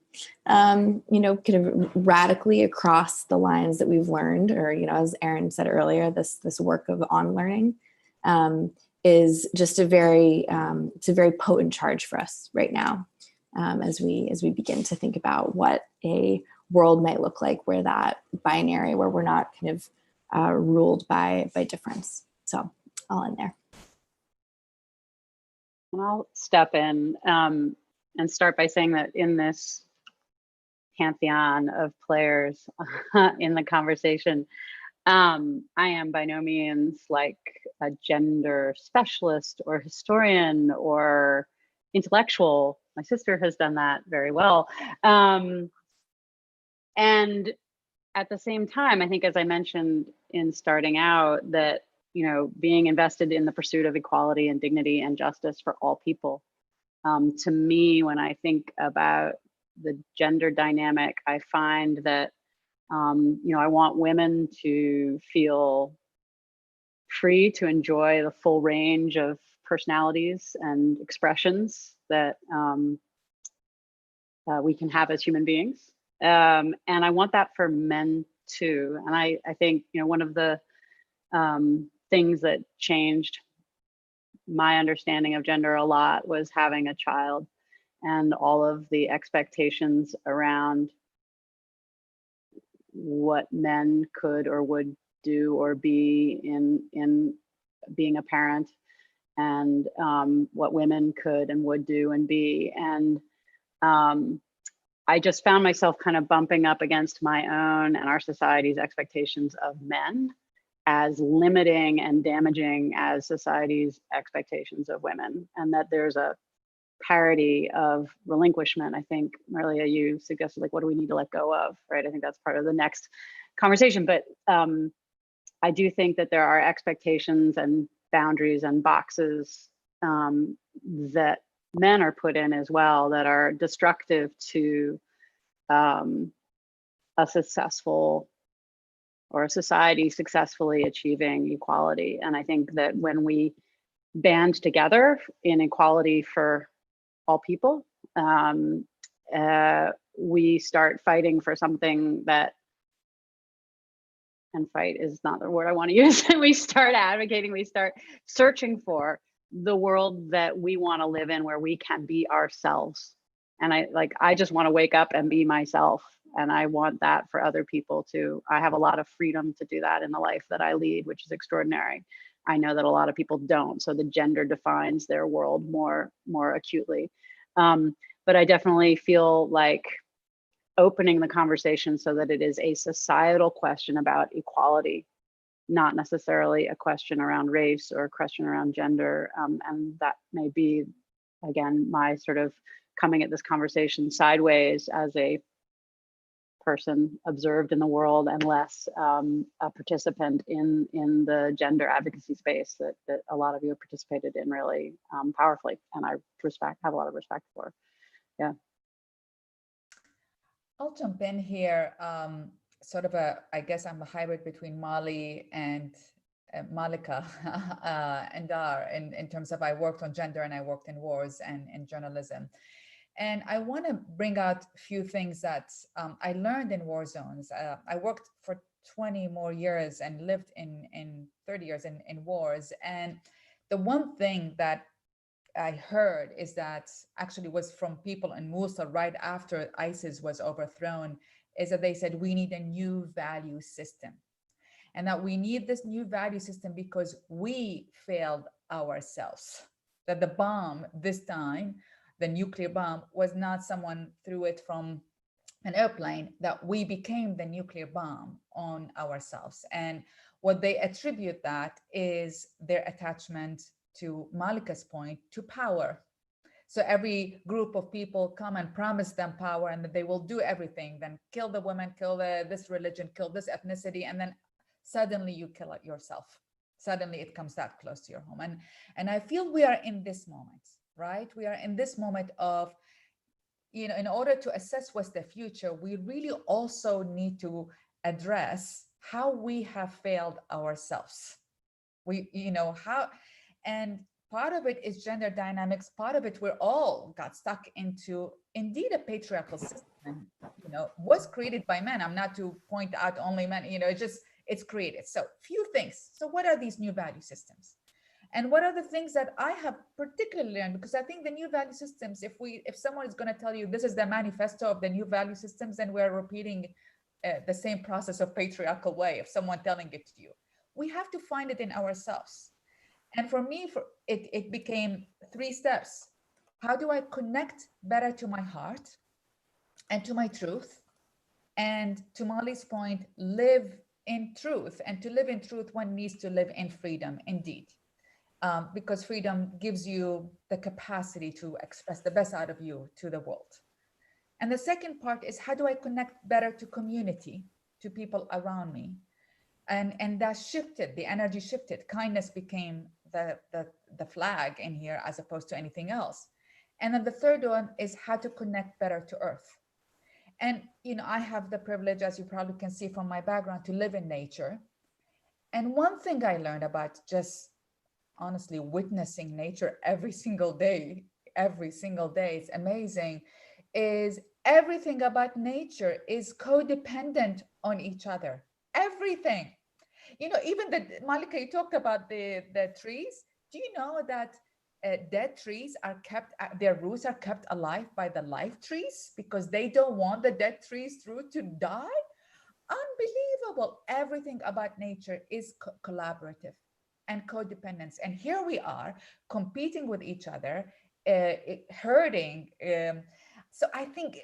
kind of radically across the lines that we've learned, or as Erin said earlier, this work of unlearning is just it's a very potent charge for us right now, as we begin to think about what a world might look like where that binary, where we're not kind of ruled by difference. So I'll end there. And I'll step in and start by saying that in this pantheon of players in the conversation, I am by no means like a gender specialist or historian or intellectual. My sister has done that very well. And at the same time, I think, as I mentioned in starting out, that being invested in the pursuit of equality and dignity and justice for all people. To me, when I think about the gender dynamic, I find that I want women to feel free to enjoy the full range of personalities and expressions that we can have as human beings. And I want that for men too. And I think, one of the things that changed my understanding of gender a lot was having a child, and all of the expectations around what men could or would do or be in being a parent, and what women could and would do and be. And I just found myself kind of bumping up against my own and our society's expectations of men as limiting and damaging as society's expectations of women, and that there's a parity of relinquishment. I think, Marilia, you suggested, like, what do we need to let go of, right? I think that's part of the next conversation. But I do think that there are expectations and boundaries and boxes that men are put in as well that are destructive to a successful or a society successfully achieving equality. And I think that when we band together in equality for all people, we start fighting for something that, and fight is not the word I want to use, we start advocating, we start searching for the world that we want to live in, where we can be ourselves. And I just want to wake up and be myself. And I want that for other people too. I have a lot of freedom to do that in the life that I lead, which is extraordinary. I know that a lot of people don't. So the gender defines their world more acutely. But I definitely feel like opening the conversation so that it is a societal question about equality, not necessarily a question around race or a question around gender. And that may be, again, my sort of coming at this conversation sideways as a person observed in the world and less a participant in the gender advocacy space that a lot of you have participated in really powerfully, and I have a lot of respect for. Yeah. I'll jump in here. Sort of I guess I'm a hybrid between Mali and Mallika and Dar in terms of I worked on gender and I worked in wars and in journalism. And I want to bring out a few things that I learned in war zones. I worked for 20 more years and lived in 30 years in wars. And the one thing that I heard is that actually was from people in Mosul right after ISIS was overthrown, is that they said, we need a new value system. And that we need this new value system because we failed ourselves. That the bomb this time, the nuclear bomb, was not someone threw it from an airplane, that we became the nuclear bomb on ourselves. And what they attribute that is their attachment, to Mallika's point, to power. So every group of people come and promise them power and that they will do everything, then kill the women, kill this religion, kill this ethnicity, and then suddenly you kill it yourself. Suddenly it comes that close to your home. And I feel we are in this moment, right? We are in this moment of, in order to assess what's the future, we really also need to address how we have failed ourselves. And part of it is gender dynamics. Part of it, we're all got stuck into indeed a patriarchal system, was created by men. I'm not to point out only men, it's created. So few things. So what are these new value systems? And what are the things that I have particularly learned? Because I think the new value systems, if someone is going to tell you this is the manifesto of the new value systems, then we're repeating the same process of patriarchal way of someone telling it to you. We have to find it in ourselves. And for me, it became 3 steps. How do I connect better to my heart and to my truth? And to Molly's point, live in truth. And to live in truth, one needs to live in freedom, indeed. Because freedom gives you the capacity to express the best out of you to the world. And the second part is, how do I connect better to community, to people around me? And that shifted, the energy shifted. Kindness became the flag in here as opposed to anything else. And then the third one is how to connect better to earth. And I have the privilege, as you probably can see from my background, to live in nature. And one thing I learned about just honestly witnessing nature every single day, it's amazing, is everything about nature is codependent on each other. Everything. Even Mallika, you talked about the trees. Do you know that dead trees are kept, their roots are kept alive by the live trees because they don't want the dead trees to die? Unbelievable. Everything about nature is collaborative and codependence. And here we are competing with each other, hurting. So I think,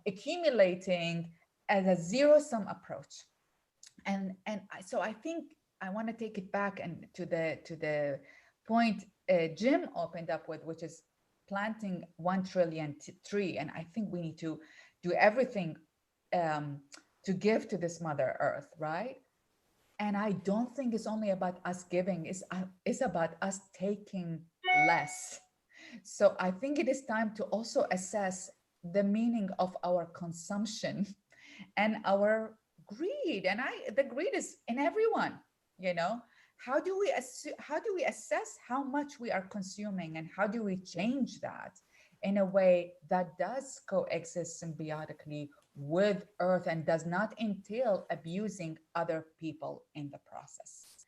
accumulating as a zero-sum approach. And so I think I want to take it back and to the point Jim opened up with, which is planting 1 trillion tree. And I think we need to do everything to give to this Mother Earth, right? And I don't think it's only about us giving, it's about us taking less. So I think it is time to also assess the meaning of our consumption and our greed. And the greed is in everyone, How do we assess how much we are consuming, and how do we change that in a way that does coexist symbiotically with Earth and does not entail abusing other people in the process?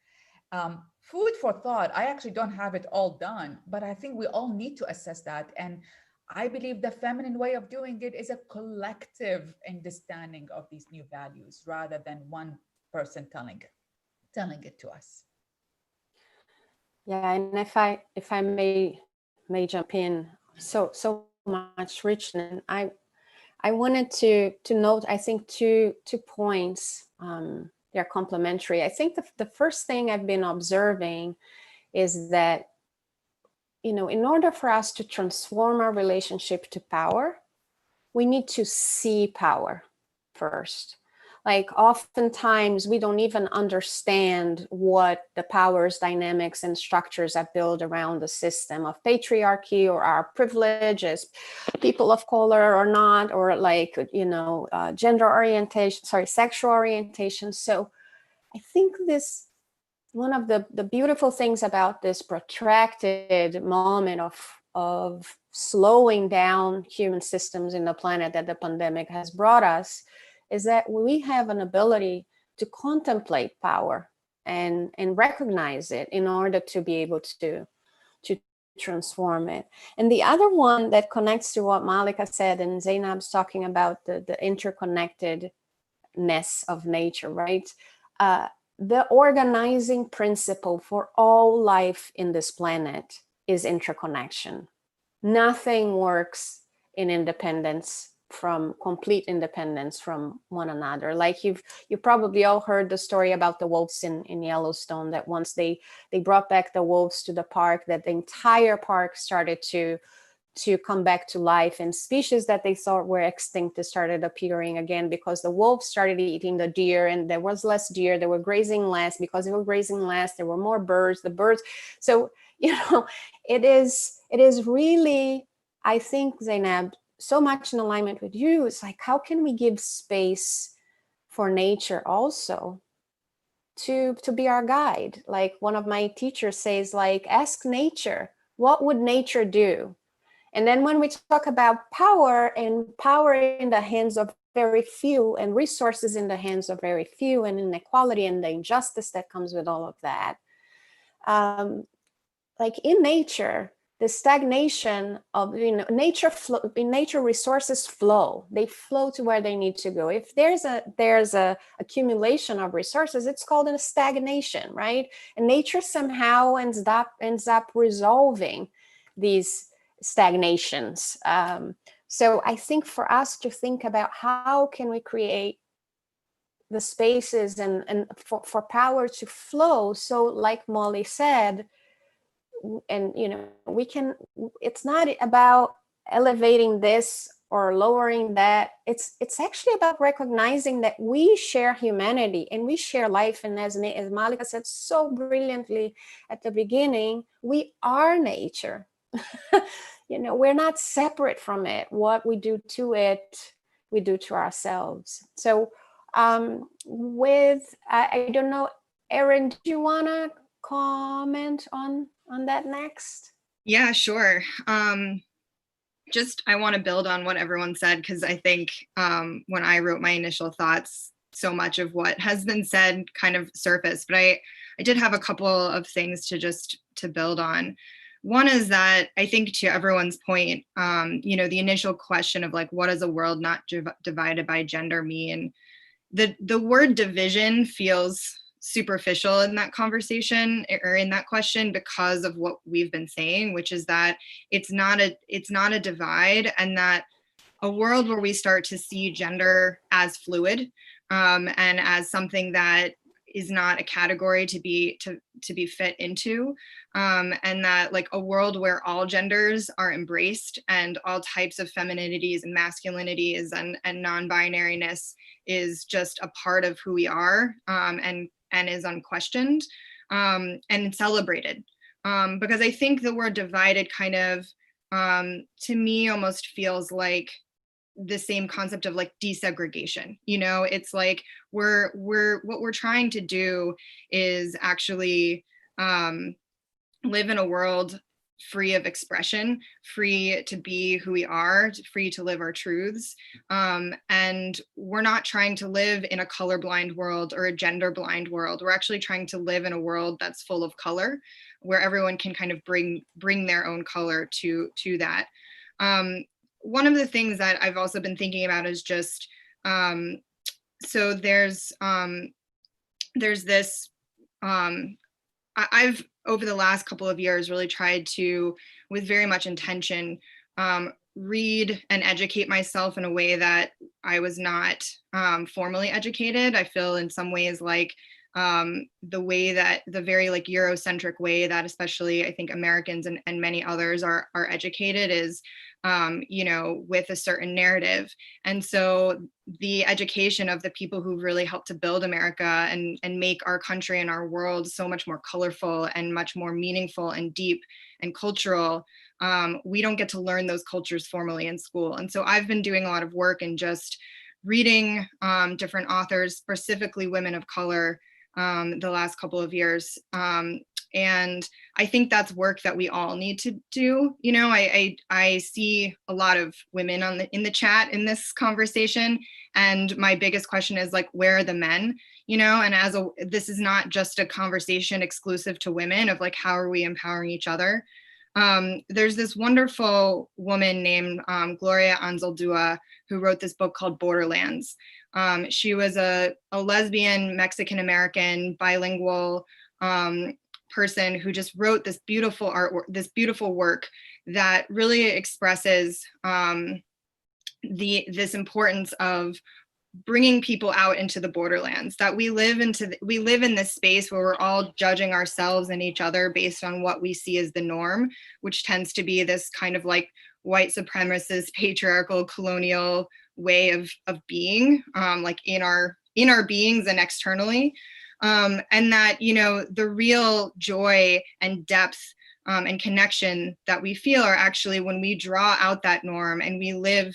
Food for thought. I actually don't have it all done, but I think we all need to assess that. And I believe the feminine way of doing it is a collective understanding of these new values rather than one person telling it to us. Yeah, and if I may jump in, so much richness. I I wanted to note, I think, two points. They're complementary. I think the first thing I've been observing is that, in order for us to transform our relationship to power, we need to see power first. Like, oftentimes we don't even understand what the powers, dynamics, and structures that build around the system of patriarchy, or our privilege as people of color or not, or like, gender orientation, sexual orientation. So I think one of the beautiful things about this protracted moment of slowing down human systems in the planet that the pandemic has brought us is that we have an ability to contemplate power and recognize it in order to be able to transform it. And the other one that connects to what Mallika said, and Zainab's talking about the interconnectedness of nature, right? The organizing principle for all life in this planet is interconnection. Nothing works in complete independence from one another. Like you probably all heard the story about the wolves in Yellowstone, that once they brought back the wolves to the park, that the entire park started to come back to life, and species that they thought were extinct started appearing again, because the wolves started eating the deer, and there was less deer, they were grazing less. Because they were grazing less, there were more birds, so it is really, I think, Zainab, so much in alignment with you. It's like, how can we give space for nature also to be our guide? Like one of my teachers says, like, ask nature, what would nature do? And then when we talk about power, and power in the hands of very few, and resources in the hands of very few, and inequality and the injustice that comes with all of that, like in nature, the stagnation of nature resources flow. They flow to where they need to go. If there's a accumulation of resources, it's called a stagnation, right? And nature somehow ends up resolving these stagnations. So I think for us to think about how can we create the spaces and for power to flow. So like Molly said, and it's not about elevating this or lowering that. It's actually about recognizing that we share humanity and we share life. And as Mallika said so brilliantly at the beginning, we are nature. We're not separate from it. What we do to it, we do to ourselves. So I don't know, Erin, do you want to comment on that next? Yeah, sure. I want to build on what everyone said, because I think when I wrote my initial thoughts, so much of what has been said kind of surfaced, but I did have a couple of things to build on. One is that I think, to everyone's point, the initial question of like, what does a world not divided by gender mean? The word division feels superficial in that conversation, or in that question, because of what we've been saying, which is that it's not a divide, and that a world where we start to see gender as fluid, and as something that is not a category to be fit into, and that like a world where all genders are embraced, and all types of femininities and masculinities and non-binariness is just a part of who we are, and is unquestioned, and celebrated. Because I think the word divided kind of, to me, almost feels like the same concept of like desegregation. It's like what we're trying to do is actually live in a world free of expression, free to be who we are, free to live our truths. And we're not trying to live in a colorblind world or a gender blind world. We're actually trying to live in a world that's full of color, where everyone can kind of bring their own color to that. One of the things that I've also been thinking about is just, so there's this, I've over the last couple of years really tried to, with very much intention, read and educate myself in a way that I was not formally educated. I feel in some ways like the way that the very like Eurocentric way that especially I think Americans and many others are educated is, you know, with a certain narrative. And so the education of the people who really helped to build America and make our country and our world so much more colorful and much more meaningful and deep and cultural, we don't get to learn those cultures formally in school. And so I've been doing a lot of work in just reading different authors, specifically women of color, the last couple of years. And I think that's work that we all need to do. You know, I see a lot of women in the chat in this conversation. And my biggest question is like, where are the men? You know, and this is not just a conversation exclusive to women of like, how are we empowering each other? There's this wonderful woman named Gloria Anzaldúa who wrote this book called Borderlands. She was a lesbian, Mexican-American, bilingual person who just wrote this beautiful artwork, this beautiful work that really expresses this importance of bringing people out into the borderlands, that we live in this space where we're all judging ourselves and each other based on what we see as the norm, which tends to be this kind of like white supremacist, patriarchal, colonial way of being, like in our beings and externally. And that, you know, the real joy and depth and connection that we feel are actually when we draw out that norm and we live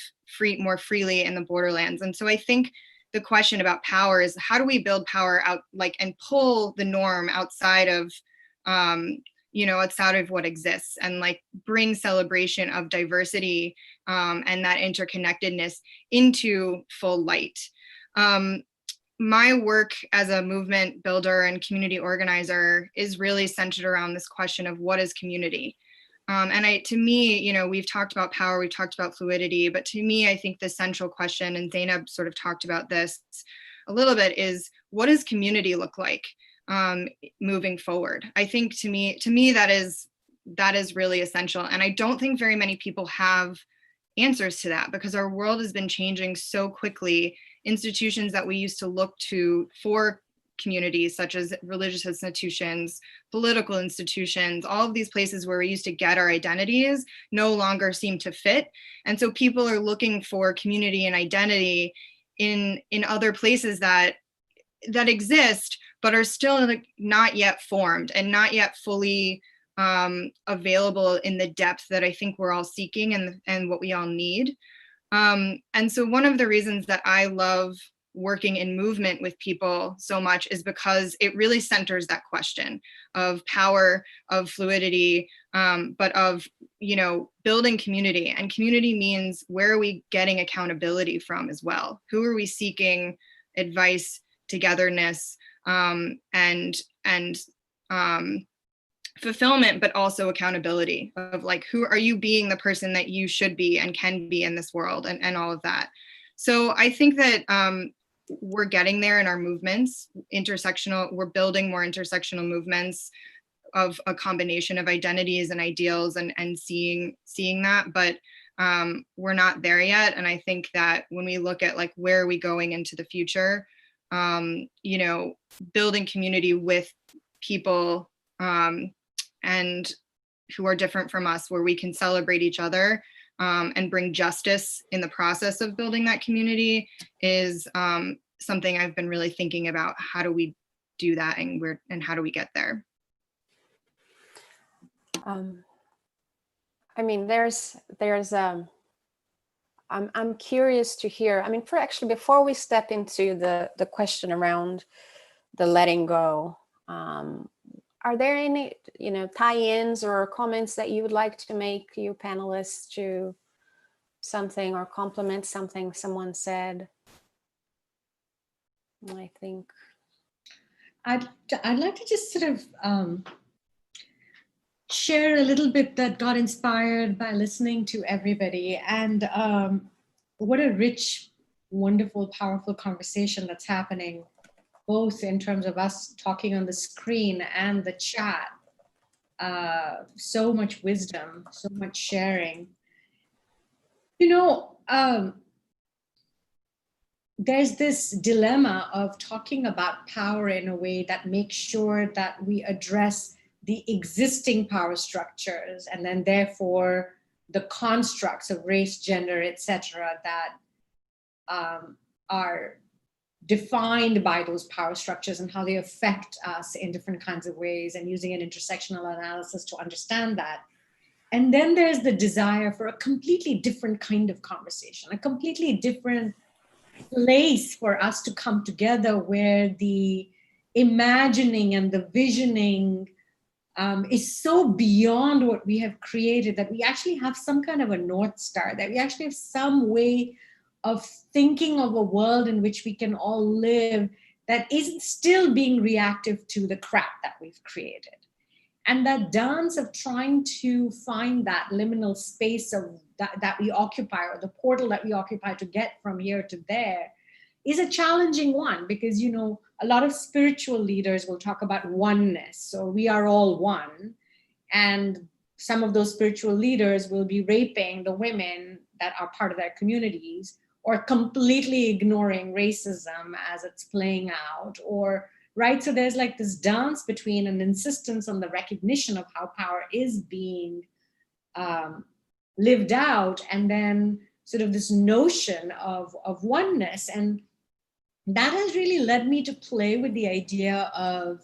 more freely in the borderlands. And so I think the question about power is, how do we build power out, like, and pull the norm outside of, you know, outside of what exists, and like bring celebration of diversity and that interconnectedness into full light. My work as a movement builder and community organizer is really centered around this question of what is community. And to me, you know, we've talked about power, we've talked about fluidity, but to me, I think the central question, and Zainab sort of talked about this a little bit, is what does community look like moving forward? I think to me that is really essential. And I don't think very many people have answers to that, because our world has been changing so quickly. Institutions that we used to look to for communities, such as religious institutions, political institutions, all of these places where we used to get our identities, no longer seem to fit. And so people are looking for community and identity in other places that exist, but are still like not yet formed and not yet fully available in the depth that I think we're all seeking and what we all need. And so one of the reasons that I love working in movement with people so much is because it really centers that question of power, of fluidity, but of, you know, building community. And community means, where are we getting accountability from as well? Who are we seeking advice, togetherness, and fulfillment, but also accountability of like, who are you being the person that you should be and can be in this world, and all of that. So I think that we're getting there in our movements, we're building more intersectional movements of a combination of identities and ideals and seeing that, but we're not there yet. And I think that when we look at like, where are we going into the future, you know, building community with people and who are different from us, where we can celebrate each other and bring justice in the process of building that community, is something I've been really thinking about. How do we do that, and how do we get there? I mean, I'm curious to hear. I mean, before we step into the question around the letting go, are there any, you know, tie-ins or comments that you would like to make, you panelists, to something, or compliment something someone said? I think I'd like to just sort of share a little bit that got inspired by listening to everybody, and what a rich, wonderful, powerful conversation that's happening, both in terms of us talking on the screen and the chat. So much wisdom, so much sharing. You know, there's this dilemma of talking about power in a way that makes sure that we address the existing power structures and then therefore the constructs of race, gender, etc., that are defined by those power structures and how they affect us in different kinds of ways, and using an intersectional analysis to understand that. And then there's the desire for a completely different kind of conversation, a completely different place for us to come together, where the imagining and the visioning is so beyond what we have created that we actually have some kind of a North Star, that we actually have some way of thinking of a world in which we can all live that isn't still being reactive to the crap that we've created. And that dance of trying to find that liminal space of that we occupy, or the portal that we occupy to get from here to there, is a challenging one, because, you know, a lot of spiritual leaders will talk about oneness. So we are all one. And some of those spiritual leaders will be raping the women that are part of their communities, or completely ignoring racism as it's playing out, or right? So there's like this dance between an insistence on the recognition of how power is being lived out, and then sort of this notion of oneness. And that has really led me to play with the idea of,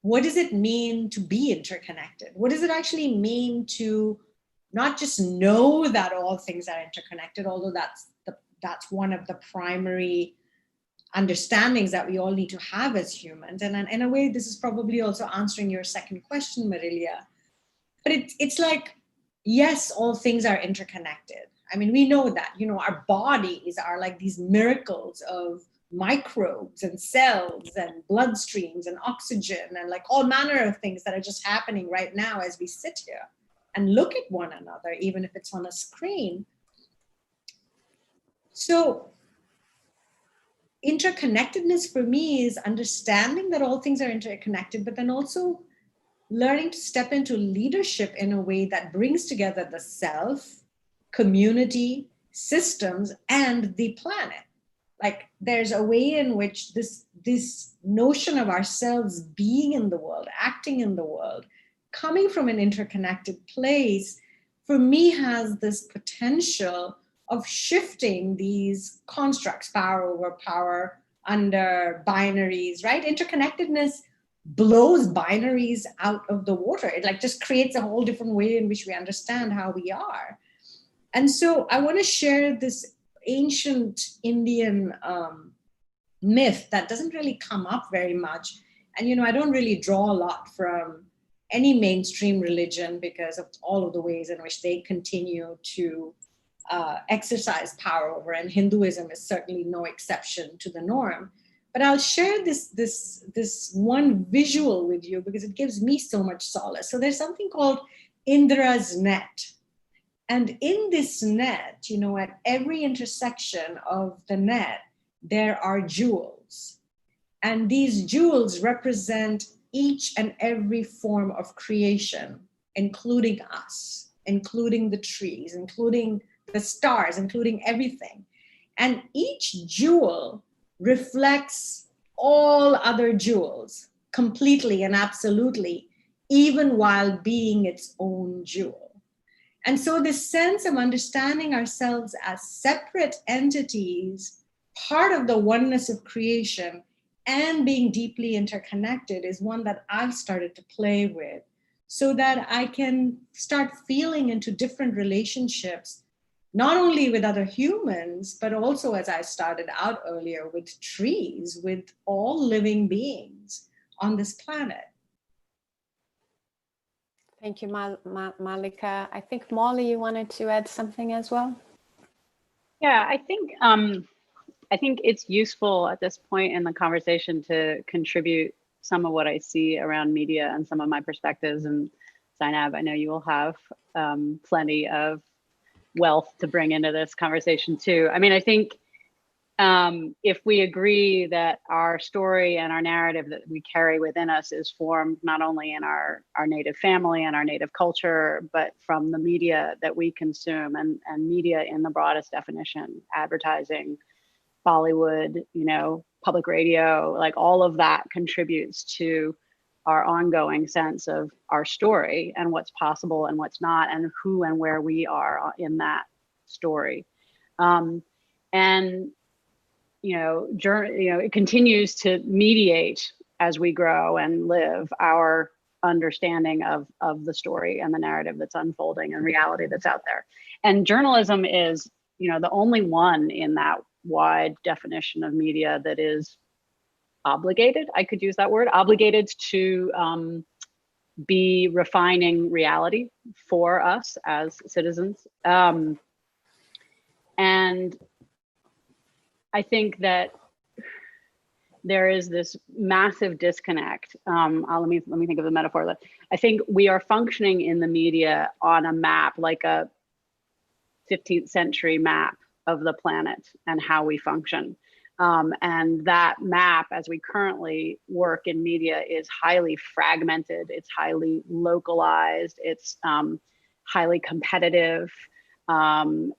what does it mean to be interconnected? What does it actually mean to not just know that all things are interconnected, although that's one of the primary understandings that we all need to have as humans. And in a way, this is probably also answering your second question, Marilia. But it's like, yes, all things are interconnected. I mean, we know that, you know, our bodies are like these miracles of microbes and cells and bloodstreams and oxygen and like all manner of things that are just happening right now as we sit here and look at one another, even if it's on a screen. So interconnectedness for me is understanding that all things are interconnected, but then also learning to step into leadership in a way that brings together the self, community, systems, and the planet. Like there's a way in which this notion of ourselves being in the world, acting in the world, coming from an interconnected place, for me has this potential of shifting these constructs, power over power, under binaries, right? Interconnectedness blows binaries out of the water. It like just creates a whole different way in which we understand how we are. And so I want to share this ancient Indian myth that doesn't really come up very much. And, you know, I don't really draw a lot from any mainstream religion because of all of the ways in which they continue to exercise power over, and Hinduism is certainly no exception to the norm. But I'll share this one visual with you because it gives me so much solace. So there's something called Indra's net. And in this net, you know, at every intersection of the net, there are jewels. And these jewels represent each and every form of creation, including us, including the trees, including the stars, including everything. And each jewel reflects all other jewels completely and absolutely, even while being its own jewel. And so this sense of understanding ourselves as separate entities, part of the oneness of creation, and being deeply interconnected is one that I've started to play with, so that I can start feeling into different relationships, not only with other humans, but also, as I started out earlier, with trees, with all living beings on this planet. Thank you, Mallika. I think Molly, you wanted to add something as well? Yeah, I think it's useful at this point in the conversation to contribute some of what I see around media and some of my perspectives. And Zainab, I know you will have plenty of wealth to bring into this conversation too. I mean, I think if we agree that our story and our narrative that we carry within us is formed not only in our native family and our native culture, but from the media that we consume, and media in the broadest definition, advertising, Bollywood, public radio, like all of that contributes to our ongoing sense of our story and what's possible and what's not, and who and where we are in that story. And it continues to mediate as we grow and live our understanding of the story and the narrative that's unfolding and reality that's out there. And journalism is, the only one in that wide definition of media that is obligated, I could use that word, obligated to be refining reality for us as citizens. And I think that there is this massive disconnect. Let me think of the metaphor. I think we are functioning in the media on a map, like a 15th century map of the planet and how we function. And that map, as we currently work in media, is highly fragmented. It's highly localized. It's highly competitive.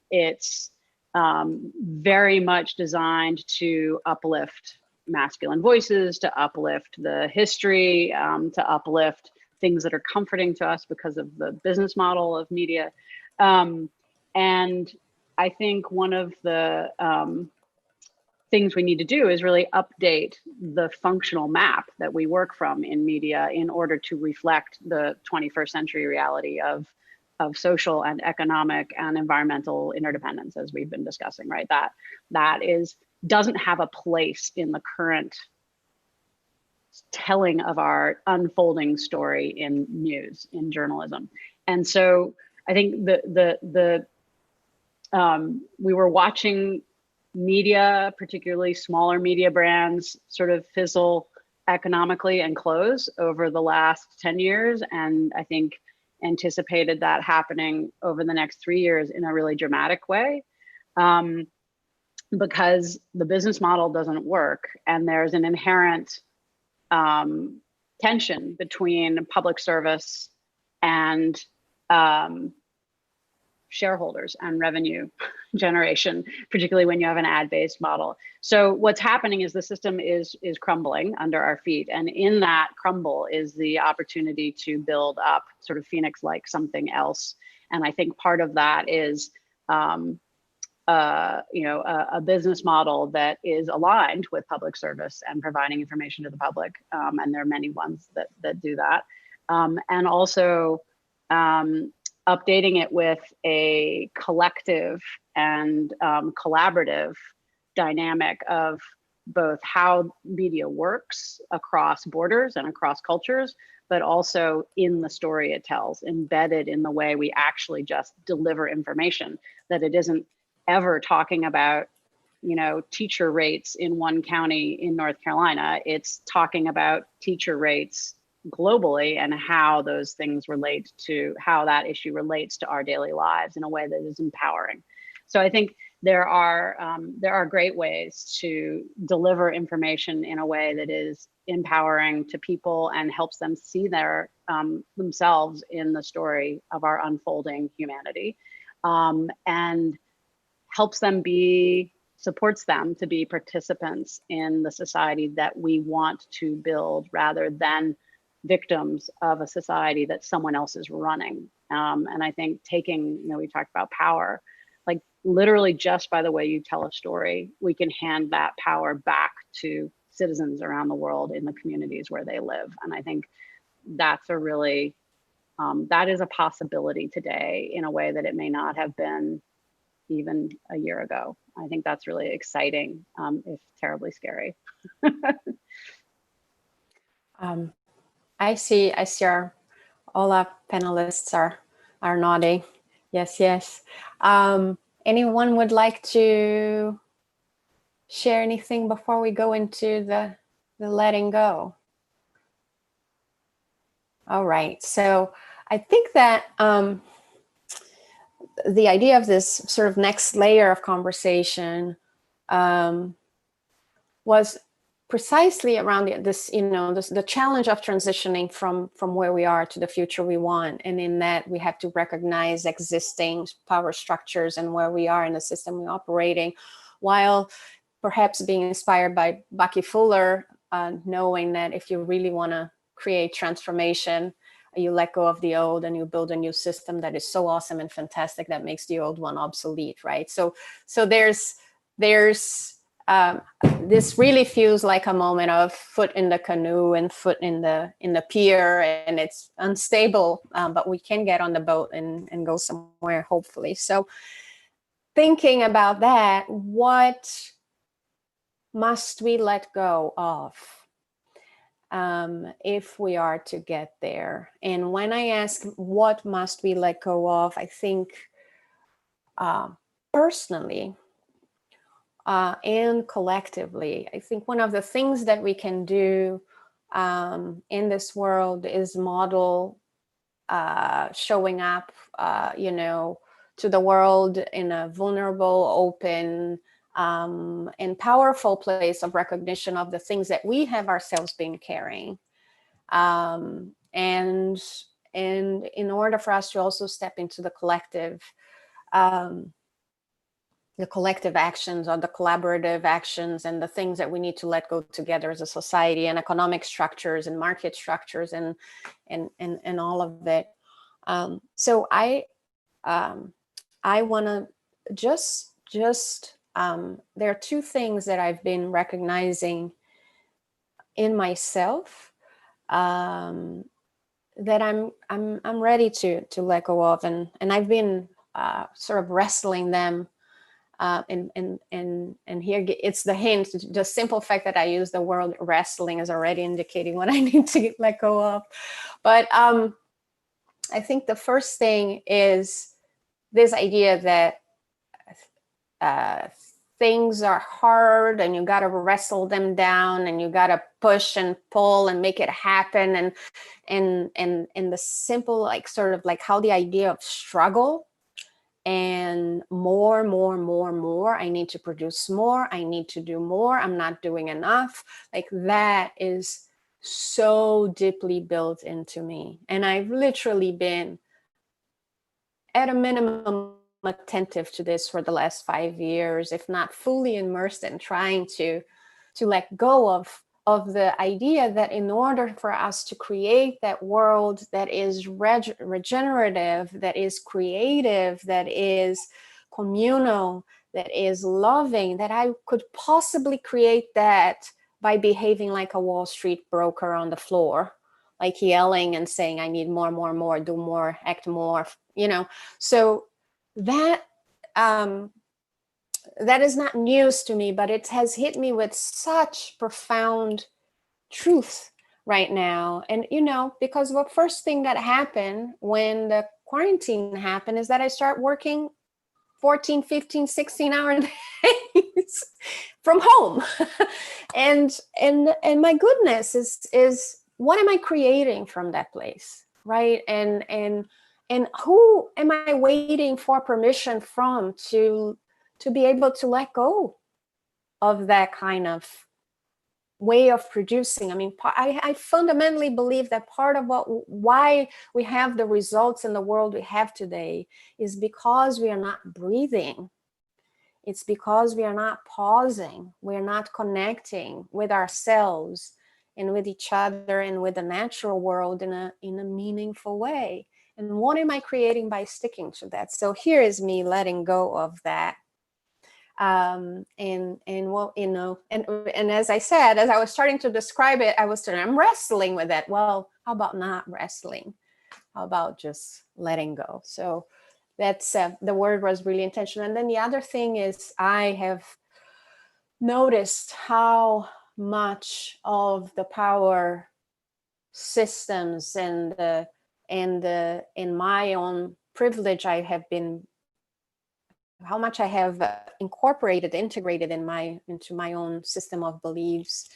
It's very much designed to uplift masculine voices, to uplift the history, to uplift things that are comforting to us because of the business model of media. And I think one of the things we need to do is really update the functional map that we work from in media in order to reflect the 21st century reality of social and economic and environmental interdependence, as we've been discussing, right? That doesn't have a place in the current telling of our unfolding story in news, in journalism. And so I think we were watching media, particularly smaller media brands, sort of fizzle economically and close over the last 10 years. And I think anticipated that happening over the next 3 years in a really dramatic way, because the business model doesn't work. And there's an inherent tension between public service and shareholders and revenue generation, particularly when you have an ad-based model. So what's happening is the system is crumbling under our feet. And in that crumble is the opportunity to build up sort of Phoenix-like something else. And I think part of that is a business model that is aligned with public service and providing information to the public. And there are many ones that do that. And also updating it with a collective and collaborative dynamic of both how media works across borders and across cultures, but also in the story it tells, embedded in the way we actually just deliver information, that it isn't ever talking about, teacher rates in one county in North Carolina. It's talking about teacher rates globally and how those things relate to how that issue relates to our daily lives in a way that is empowering. So I think there are great ways to deliver information in a way that is empowering to people and helps them see their themselves in the story of our unfolding humanity, and helps them supports them to be participants in the society that we want to build, rather than victims of a society that someone else is running. And I think we talked about power, like literally just by the way you tell a story, we can hand that power back to citizens around the world in the communities where they live. And I think that's that is a possibility today in a way that it may not have been even a year ago. I think that's really exciting, if terribly scary. I see all our panelists are nodding. Yes. Anyone would like to share anything before we go into the letting go? All right. So I think that the idea of this sort of next layer of conversation was precisely around the challenge of transitioning from where we are to the future we want. And in that, we have to recognize existing power structures and where we are in the system we're operating, while perhaps being inspired by Bucky Fuller, knowing that if you really want to create transformation, you let go of the old and you build a new system that is so awesome and fantastic that makes the old one obsolete, right? So there's this really feels like a moment of foot in the canoe and foot in the pier, and it's unstable, but we can get on the boat and go somewhere, hopefully. So thinking about that, what must we let go of if we are to get there? And when I ask what must we let go of, I think personally and collectively, I think one of the things that we can do in this world is model showing up, to the world in a vulnerable, open, and powerful place of recognition of the things that we have ourselves been carrying. And in order for us to also step into the collective actions or the collaborative actions and the things that we need to let go together as a society, and economic structures and market structures and all of it. So I want to just there are two things that I've been recognizing in myself that I'm ready to let go of, and I've been sort of wrestling them. And here it's the hint. The simple fact that I use the word wrestling is already indicating what I need to let go of. But I think the first thing is this idea that things are hard and you got to wrestle them down and you got to push and pull and make it happen, and the simple, like, sort of like how the idea of struggle and more, I need to produce more, I need to do more, I'm not doing enough, like that is so deeply built into me. And I've literally been at a minimum attentive to this for the last 5 years, if not fully immersed in trying to let go of the idea that in order for us to create that world that is regenerative, that is creative, that is communal, that is loving, that I could possibly create that by behaving like a Wall Street broker on the floor, like yelling and saying, I need more, do more, act more, So that that is not news to me, but it has hit me with such profound truth right now. And, because the first thing that happened when the quarantine happened is that I start working 14, 15, 16-hour days from home. and my goodness is what am I creating from that place? Right. And who am I waiting for permission from to be able to let go of that kind of way of producing? I mean, I fundamentally believe that part of why we have the results in the world we have today is because we are not breathing. It's because we are not pausing. We are not connecting with ourselves and with each other and with the natural world in a meaningful way. And what am I creating by sticking to that? So here is me letting go of that. And as I said, as I was starting to describe it, I'm wrestling with that. Well, how about not wrestling? How about just letting go? So that's the word was really intentional. And then the other thing is I have noticed how much of the power systems and in my own privilege I have been, how much I have integrated into my own system of beliefs,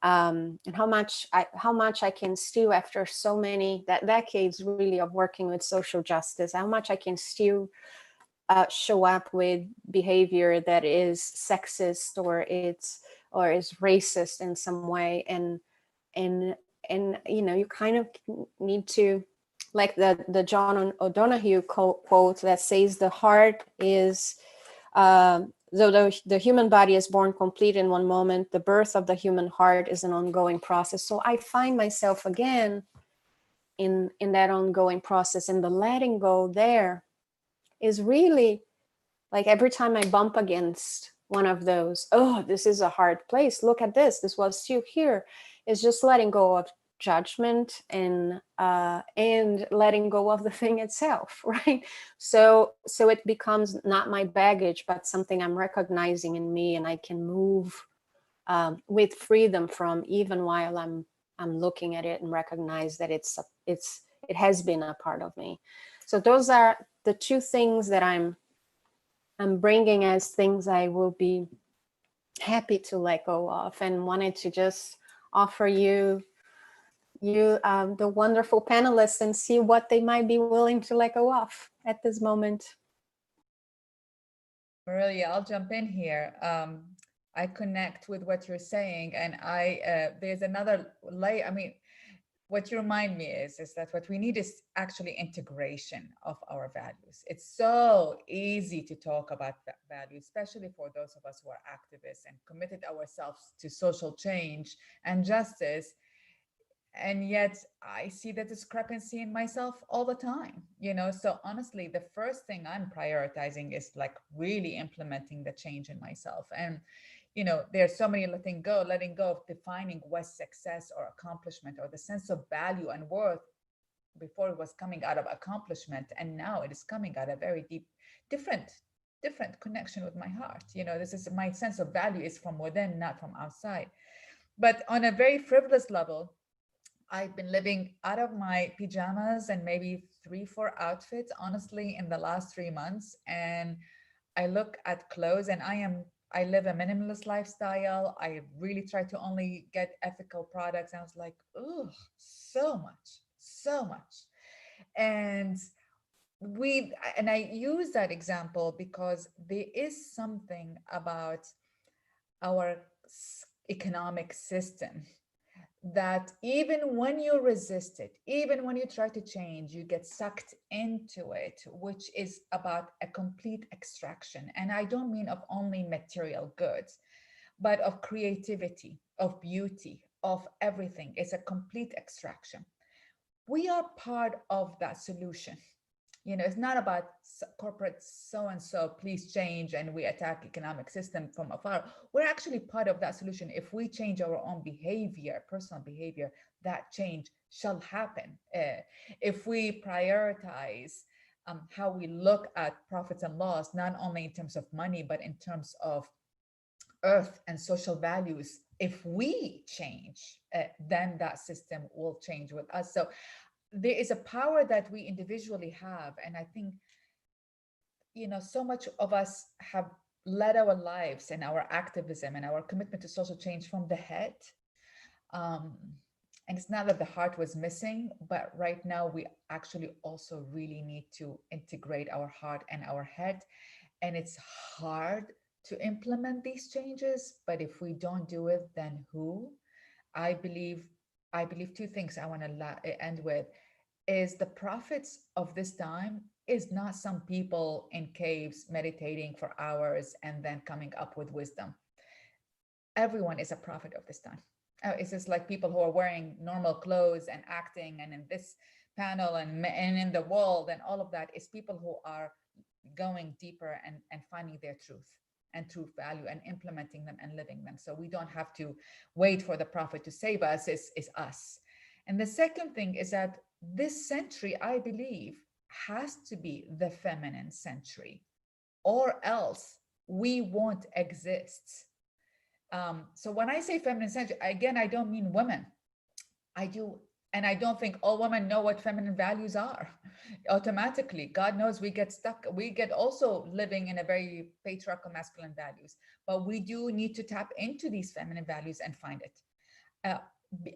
and how much I can still, after so many decades really of working with social justice, how much I can still show up with behavior that is sexist or is racist in some way, and you know, you kind of need to, like the John O'Donohue quote that says the heart is though the human body is born complete in one moment, the birth of the human heart is an ongoing process. So I find myself again in that ongoing process, and the letting go there is really like every time I bump against one of those, oh, this is a hard place, look at this was still here, is just letting go of judgment and letting go of the thing itself, right? So it becomes not my baggage, but something I'm recognizing in me, and I can move with freedom from, even while I'm looking at it, and recognize that it has been a part of me. So those are the two things that I'm bringing as things I will be happy to let go of, and wanted to just offer you the wonderful panelists, and see what they might be willing to let go of at this moment. Marilia, I'll jump in here. I connect with what you're saying, and there's another layer. I mean, what you remind me is that what we need is actually integration of our values. It's so easy to talk about values, especially for those of us who are activists and committed ourselves to social change and justice. And yet I see the discrepancy in myself all the time, you know? So honestly, the first thing I'm prioritizing is like really implementing the change in myself. And, you know, there's so many letting go of defining what's success or accomplishment, or the sense of value and worth. Before it was coming out of accomplishment, and now it is coming out of very deep, different connection with my heart. You know, this is my sense of value is from within, not from outside. But on a very frivolous level, I've been living out of my pajamas and maybe 3-4 outfits, honestly, in the last 3 months. And I look at clothes, and I live a minimalist lifestyle. I really try to only get ethical products. And I was like, oh, so much. And I use that example because there is something about our economic system that even when you resist it, even when you try to change, you get sucked into it, which is about a complete extraction. And I don't mean of only material goods, but of creativity, of beauty, of everything. It's a complete extraction. We are part of that solution. You know, it's not about corporate so-and-so, please change, and we attack economic system from afar. We're actually part of that solution. If we change our own behavior, personal behavior, that change shall happen. If we prioritize how we look at profits and loss, not only in terms of money, but in terms of earth and social values, if we change, then that system will change with us. So there is a power that we individually have. And I think, you know, so much of us have led our lives and our activism and our commitment to social change from the head. And it's not that the heart was missing, but right now we actually also really need to integrate our heart and our head. And it's hard to implement these changes, but if we don't do it, then who? I believe two things I want to end with is the prophets of this time is not some people in caves meditating for hours and then coming up with wisdom. Everyone is a prophet of this time. It's just like people who are wearing normal clothes and acting and in this panel and in the world and all of that is people who are going deeper and finding their truth and truth value and implementing them and living them. So we don't have to wait for the prophet to save us, it's us. And the second thing is that this century, I believe, has to be the feminine century, or else we won't exist. So when I say feminine century, again, I don't mean women. I do. And I don't think all women know what feminine values are automatically. God knows we get stuck. We get also living in a very patriarchal masculine values, but we do need to tap into these feminine values and find it.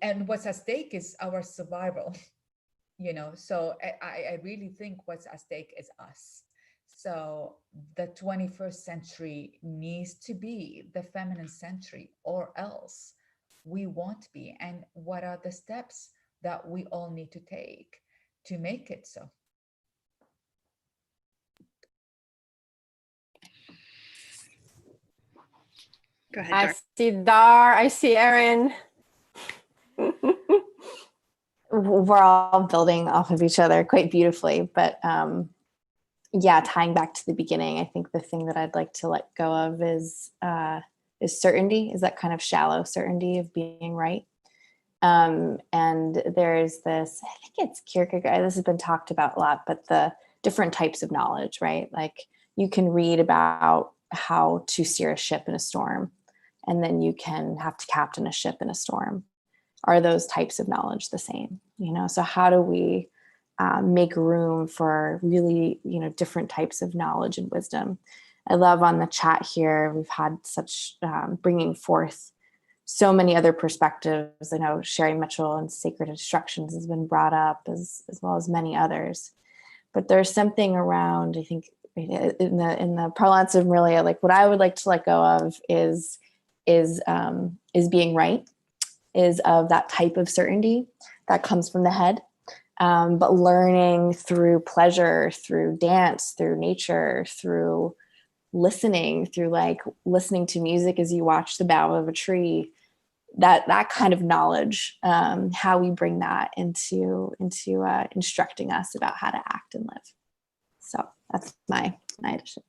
And what's at stake is our survival, you know? So I really think what's at stake is us. So the 21st century needs to be the feminine century, or else we won't be. And what are the steps that we all need to take to make it so? Go ahead, I Dar. see Dar, I see Erin. We're all building off of each other quite beautifully, but yeah, tying back to the beginning, I think the thing that I'd like to let go of is certainty, is that kind of shallow certainty of being right. And there's this, I think it's Kierkegaard, this has been talked about a lot, but the different types of knowledge, right? Like you can read about how to steer a ship in a storm, and then you can have to captain a ship in a storm. Are those types of knowledge the same? You know, so how do we make room for really, you know, different types of knowledge and wisdom? I love on the chat here, we've had such bringing forth so many other perspectives. I know Sherry Mitchell and Sacred Instructions has been brought up, as well as many others. But there's something around, I think, in the parlance of Marilia, like what I would like to let go of is being right, is of that type of certainty that comes from the head. But learning through pleasure, through dance, through nature, through listening, through like listening to music as you watch the bough of a tree, that kind of knowledge, how we bring that into instructing us about how to act and live. So that's my addition.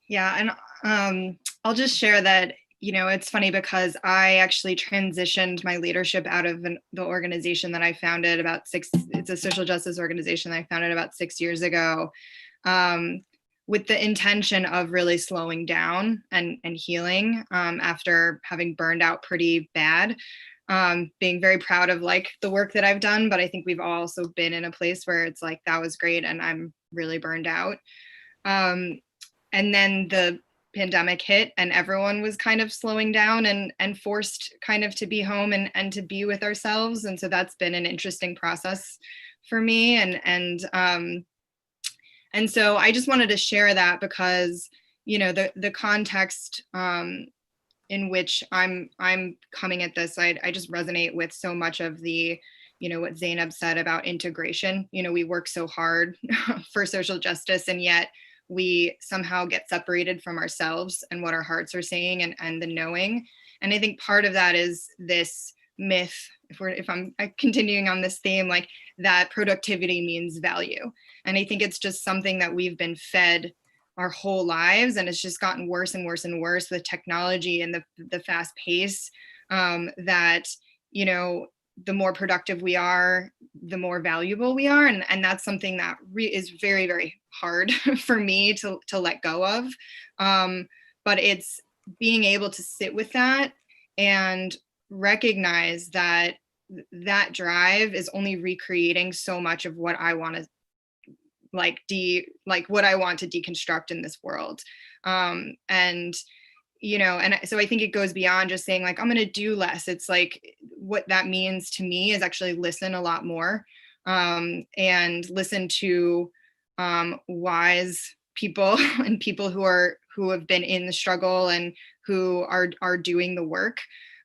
Yeah, and I'll just share that, you know, it's funny because I actually transitioned my leadership out of the organization that I founded it's a social justice organization that I founded about 6 years ago, with the intention of really slowing down and healing after having burned out pretty bad. Being very proud of like the work that I've done, but I think we've also been in a place where it's like, that was great and I'm really burned out. And then the pandemic hit and everyone was kind of slowing down and forced kind of to be home and to be with ourselves. And so that's been an interesting process for me. And so I just wanted to share that because, you know, the context in which I'm coming at this, I just resonate with so much of the, you know, what Zainab said about integration. You know, we work so hard for social justice, and yet we somehow get separated from ourselves and what our hearts are saying and the knowing. And I think part of that is this myth, if I'm continuing on this theme, like that productivity means value. And I think it's just something that we've been fed our whole lives, and it's just gotten worse and worse and worse with technology and the fast pace, that, you know, the more productive we are, the more valuable we are. And that's something that is very, very hard for me to let go of. But it's being able to sit with that and recognize that that drive is only recreating so much of what I want to what I want to deconstruct in this world. And you know, and so I think it goes beyond just saying like, I'm going to do less. It's like, what that means to me is actually listen a lot more, and listen to wise people and people who have been in the struggle and who are doing the work.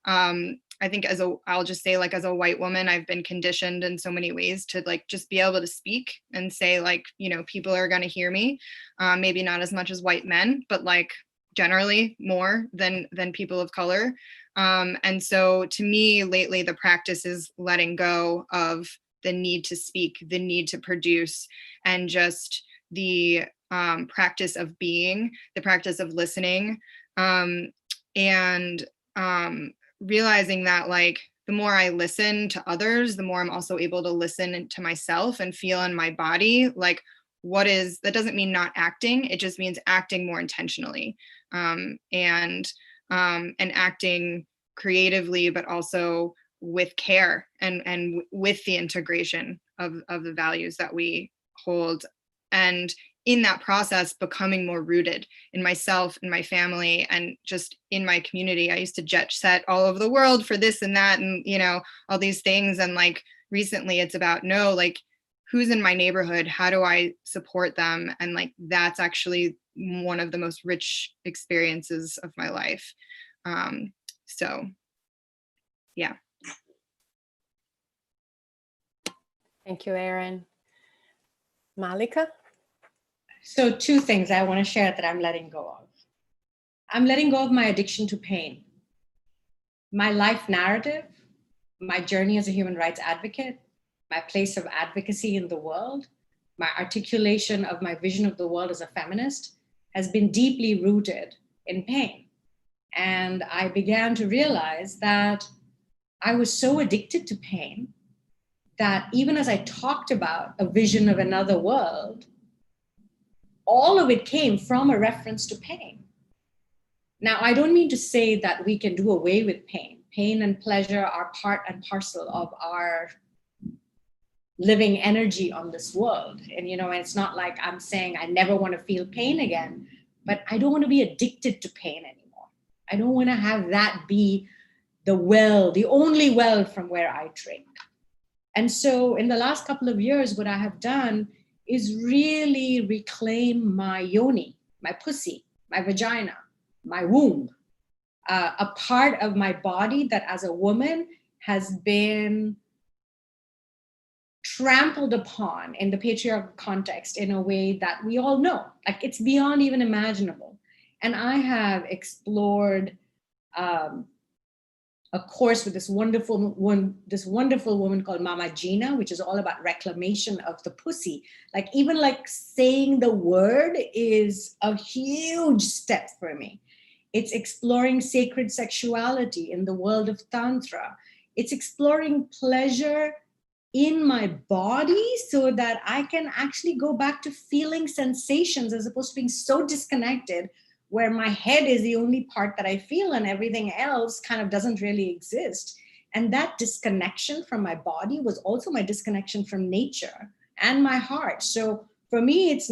I think I'll just say, like, as a white woman, I've been conditioned in so many ways to like just be able to speak and say like, you know, people are going to hear me, maybe not as much as white men, but like generally more than people of color. And so to me lately, the practice is letting go of the need to speak, the need to produce, and just the practice of being, the practice of listening, and realizing that like the more I listen to others, the more I'm also able to listen to myself and feel in my body like that doesn't mean not acting, it just means acting more intentionally, and acting creatively, but also with care and with the integration of the values that we hold. And in that process, becoming more rooted in myself and my family and just in my community. I used to jet set all over the world for this and that and, you know, all these things. And like recently it's about, no, like, who's in my neighborhood, how do I support them? And like, that's actually one of the most rich experiences of my life. So yeah. Thank you, Erin. Mallika? So 2 things I want to share that I'm letting go of. I'm letting go of my addiction to pain. My life narrative, my journey as a human rights advocate, my place of advocacy in the world, my articulation of my vision of the world as a feminist has been deeply rooted in pain. And I began to realize that I was so addicted to pain that even as I talked about a vision of another world, all of it came from a reference to pain. Now, I don't mean to say that we can do away with pain. Pain and pleasure are part and parcel of our living energy on this world. And, you know, it's not like I'm saying I never want to feel pain again, but I don't want to be addicted to pain anymore. I don't want to have that be the well, the only well from where I drink. And so in the last couple of years, what I have done is really reclaim my yoni, my pussy, my vagina, my womb, a part of my body that as a woman has been trampled upon in the patriarchal context in a way that we all know, like it's beyond even imaginable. And I have explored a course with this wonderful woman called Mama Gina, which is all about reclamation of the pussy. Like even like saying the word is a huge step for me. It's exploring sacred sexuality in the world of Tantra. It's exploring pleasure in my body so that I can actually go back to feeling sensations as opposed to being so disconnected where my head is the only part that I feel and everything else kind of doesn't really exist. And that disconnection from my body was also my disconnection from nature and my heart. So for me, it's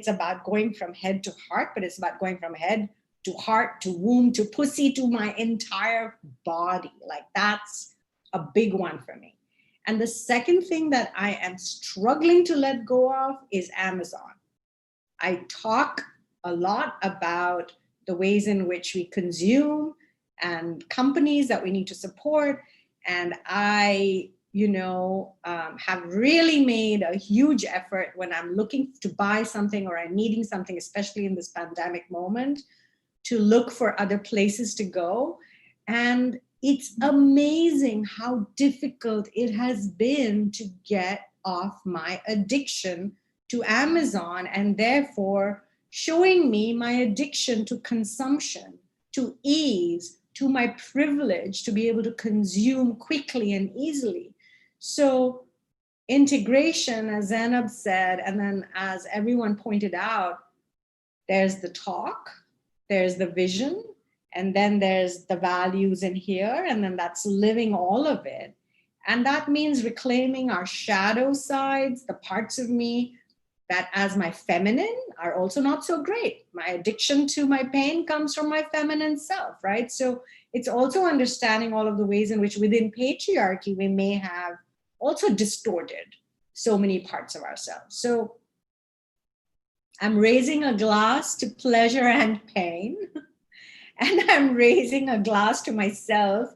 about going from head to heart, but it's about going from head to heart, to womb, to pussy, to my entire body. Like that's a big one for me. And the second thing that I am struggling to let go of is Amazon. I talk a lot about the ways in which we consume and companies that we need to support. And I, have really made a huge effort when I'm looking to buy something or I'm needing something, especially in this pandemic moment, to look for other places to go. And it's amazing how difficult it has been to get off my addiction to Amazon, and therefore showing me my addiction to consumption, to ease, to my privilege to be able to consume quickly and easily. So integration, as Zainab said, and then as everyone pointed out, there's the talk, there's the vision, and then there's the values in here, and then that's living all of it. And that means reclaiming our shadow sides, the parts of me that as my feminine are also not so great. My addiction to my pain comes from my feminine self, right? So it's also understanding all of the ways in which within patriarchy, we may have also distorted so many parts of ourselves. So I'm raising a glass to pleasure and pain. And I'm raising a glass to myself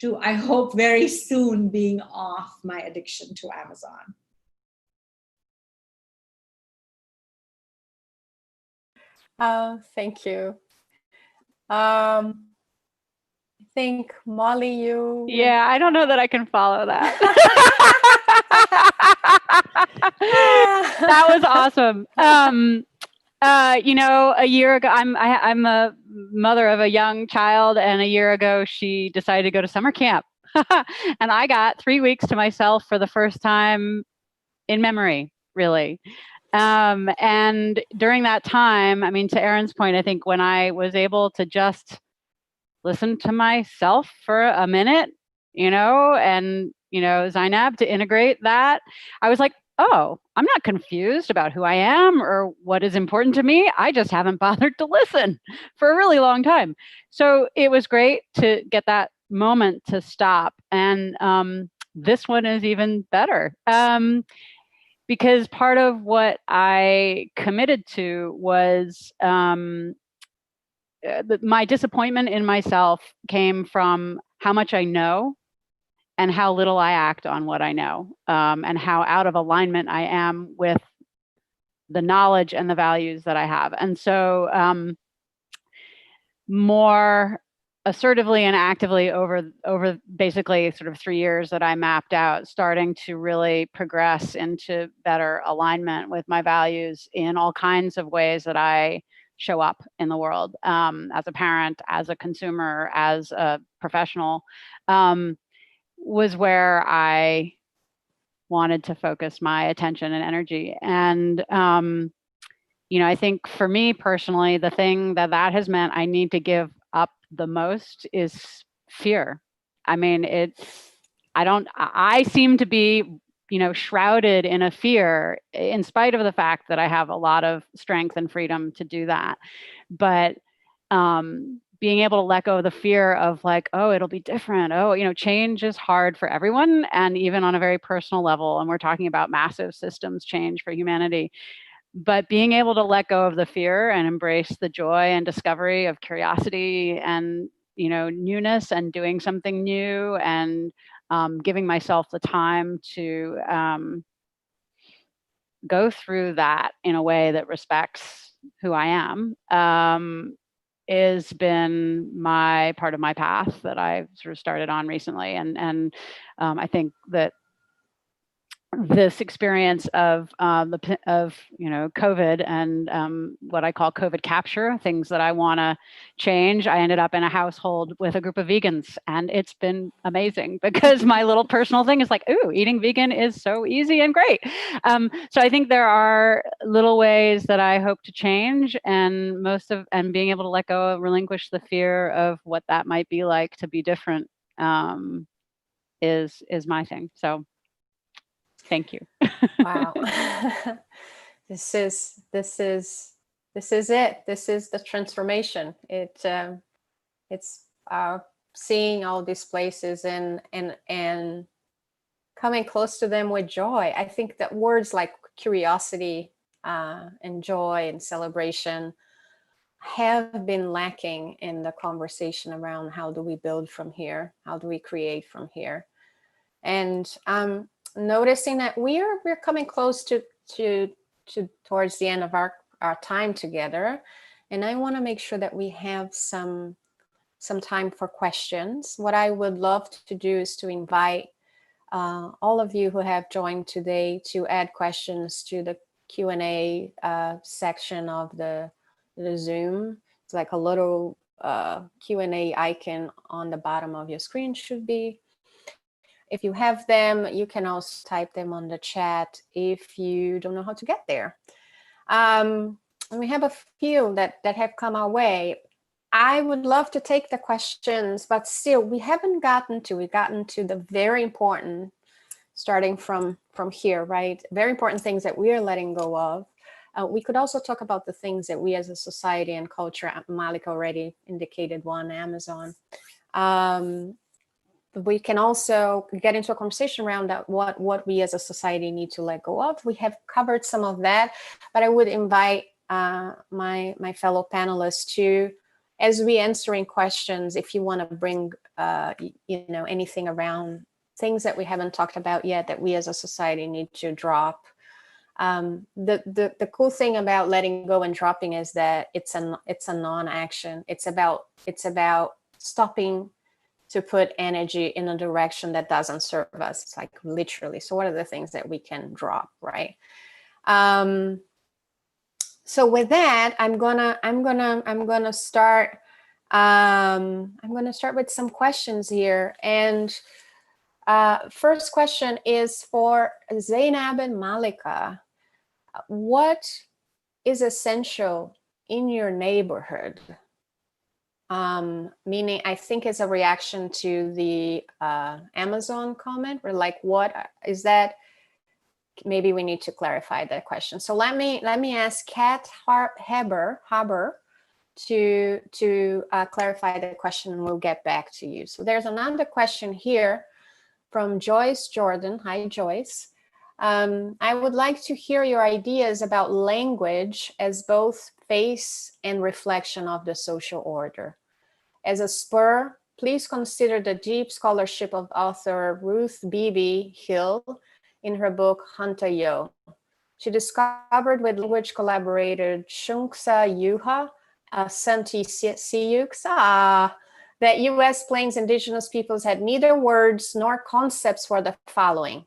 to, I hope, very soon being off my addiction to Amazon. Thank you. I think Molly, you. Yeah, I don't know that I can follow that. That was awesome. A year ago, I'm a mother of a young child, and a year ago she decided to go to summer camp, and I got 3 weeks to myself for the first time in memory, really. And during that time, I mean, to Erin's point, I think when I was able to just listen to myself for a minute, and, Zainab, to integrate that, I was like, oh, I'm not confused about who I am or what is important to me. I just haven't bothered to listen for a really long time. So it was great to get that moment to stop. And this one is even better. because part of what I committed to was my disappointment in myself came from how much I know and how little I act on what I know, and how out of alignment I am with the knowledge and the values that I have. And so more assertively and actively over basically sort of 3 years that I mapped out, starting to really progress into better alignment with my values in all kinds of ways that I show up in the world, as a parent, as a consumer, as a professional, was where I wanted to focus my attention and energy. And you know, I think for me personally, the thing that has meant I need to give up the most is fear. I mean, I seem to be, you know, shrouded in a fear in spite of the fact that I have a lot of strength and freedom to do that. But being able to let go of the fear of like, oh, it'll be different. Oh, you know, change is hard for everyone. And even on a very personal level, and we're talking about massive systems change for humanity. But being able to let go of the fear and embrace the joy and discovery of curiosity and, you know, newness and doing something new and giving myself the time to go through that in a way that respects who I am, has been my part of my path that I've sort of started on recently. And I think that this experience of you know, COVID and what I call COVID capture, things that I want to change. I ended up in a household with a group of vegans, and it's been amazing because my little personal thing is like, ooh, eating vegan is so easy and great. So I think there are little ways that I hope to change, and being able to let go, relinquish the fear of what that might be like to be different, is my thing. So. Thank you. Wow. This is it. This is the transformation. It's seeing all these places and coming close to them with joy. I think that words like curiosity and joy and celebration have been lacking in the conversation around how do we build from here? How do we create from here? And noticing that we're coming close to towards the end of our time together, and I want to make sure that we have some time for questions. What I would love to do is to invite all of you who have joined today to add questions to the Q&A section of the Zoom. It's like a little Q&A icon on the bottom of your screen should be. If you have them, you can also type them on the chat if you don't know how to get there. And we have a few that have come our way. I would love to take the questions, but still we've gotten to the very important, starting from here, right? Very important things that we are letting go of. We could also talk about the things that we as a society and culture, Mallika already indicated one, Amazon. We can also get into a conversation around that, what we as a society need to let go of. We have covered some of that, but I would invite my fellow panelists to, as we answering questions, if you want to bring you know, anything around things that we haven't talked about yet that we as a society need to drop. The cool thing about letting go and dropping is that it's a non-action. It's about stopping to put energy in a direction that doesn't serve us. It's like literally. So what are the things that we can drop, right? So with that, I'm gonna start. I'm gonna start with some questions here. And first question is for Zainab and Mallika. What is essential in your neighborhood? Meaning, I think it's a reaction to the Amazon comment, or like, what is that? Maybe we need to clarify that question. So let me ask Kat Haber to clarify the question, and we'll get back to you. So there's another question here from Joyce Jordan. Hi, Joyce. I would like to hear your ideas about language as both face and reflection of the social order. As a spur, please consider the deep scholarship of author Ruth Beebe Hill in her book Hunter Yo. She discovered with language collaborator Chunksa Yuha, Santi Siux, that US Plains indigenous peoples had neither words nor concepts for the following: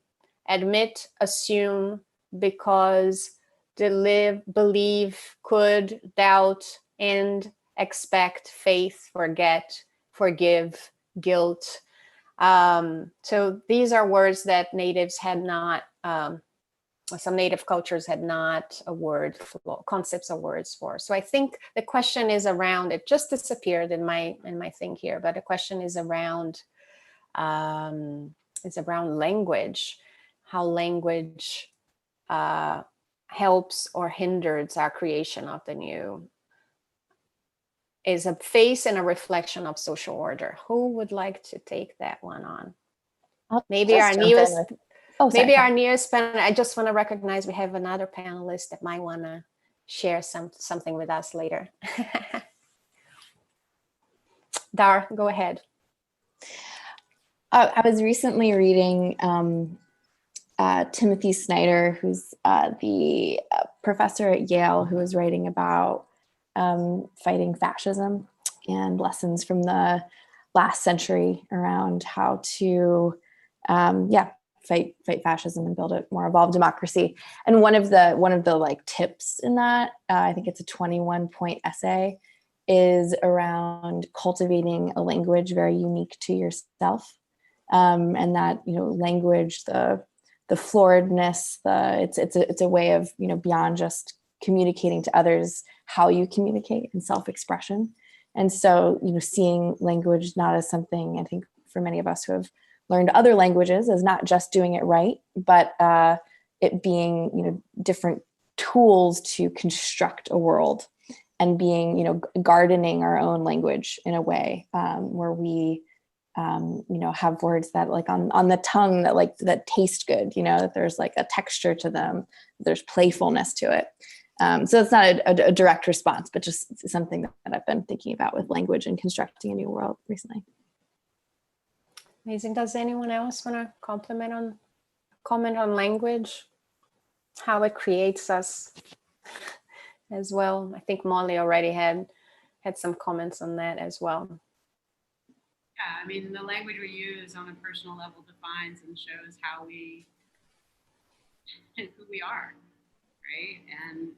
admit, assume, because, believe, could, doubt, and expect, faith, forget, forgive, guilt. So these are words that natives had not, some native cultures had not a word for, concepts or words for. So I think the question is around, it just disappeared in my thing here, but the question is around language, how language helps or hinders our creation of the new, is a face and a reflection of social order. Who would like to take that one on? Maybe our newest, panel. I just want to recognize we have another panelist that might want to share something with us later. Dar, go ahead. I was recently reading Timothy Snyder, who's the professor at Yale, who was writing about fighting fascism and lessons from the last century around how to, fight fascism and build a more evolved democracy. And one of the like tips in that, I think it's a 21-point essay, is around cultivating a language very unique to yourself, and that language, the floridness, it's a way of beyond just communicating to others, how you communicate and self-expression. And so seeing language not as something, I think for many of us who have learned other languages, as not just doing it right, but it being different tools to construct a world, and being gardening our own language in a way where we have words that like on the tongue that taste good, that there's like a texture to them, there's playfulness to it. So it's not a direct response, but just something that I've been thinking about with language and constructing a new world recently. Amazing. Does anyone else want to comment on language, how it creates us as well? I think Molly already had some comments on that as well. Yeah, I mean, the language we use on a personal level defines and shows how who we are, right? And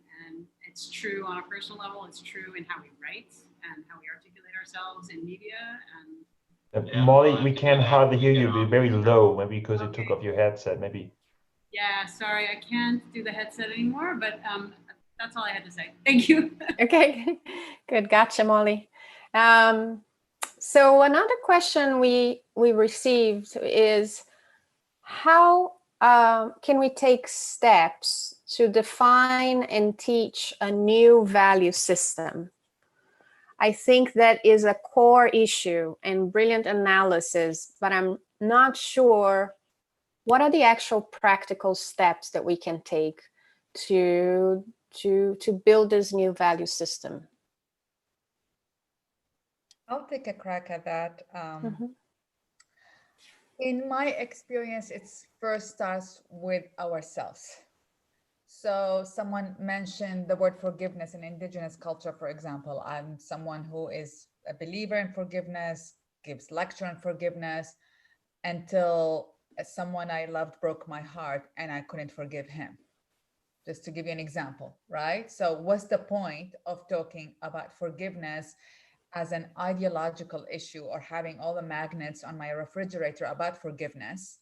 it's true on a personal level. It's true in how we write and how we articulate ourselves in media. And Molly, we can hardly hear you. You're very low, maybe because you took off your headset, maybe. Yeah, sorry, I can't do the headset anymore, but that's all I had to say. Thank you. Okay, good. Gotcha, Molly. So another question we received is, how can we take steps to define and teach a new value system? I think that is a core issue and brilliant analysis, but I'm not sure what are the actual practical steps that we can take to build this new value system. I'll take a crack at that. In my experience, it first starts with ourselves. So someone mentioned the word forgiveness in indigenous culture, for example. I'm someone who is a believer in forgiveness, gives lecture on forgiveness, until someone I loved broke my heart and I couldn't forgive him. Just to give you an example, right? So what's the point of talking about forgiveness as an ideological issue, or having all the magnets on my refrigerator about forgiveness,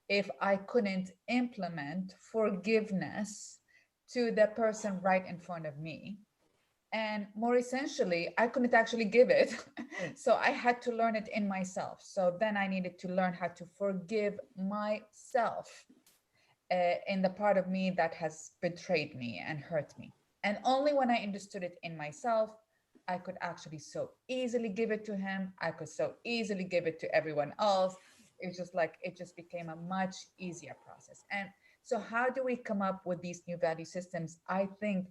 if I couldn't implement forgiveness to the person right in front of me? And more essentially, I couldn't actually give it. So I had to learn it in myself. So then I needed to learn how to forgive myself in the part of me that has betrayed me and hurt me. And only when I understood it in myself, I could actually so easily give it to him. I could so easily give it to everyone else. It's just like, it just became a much easier process. And So how do we come up with these new value systems? I think,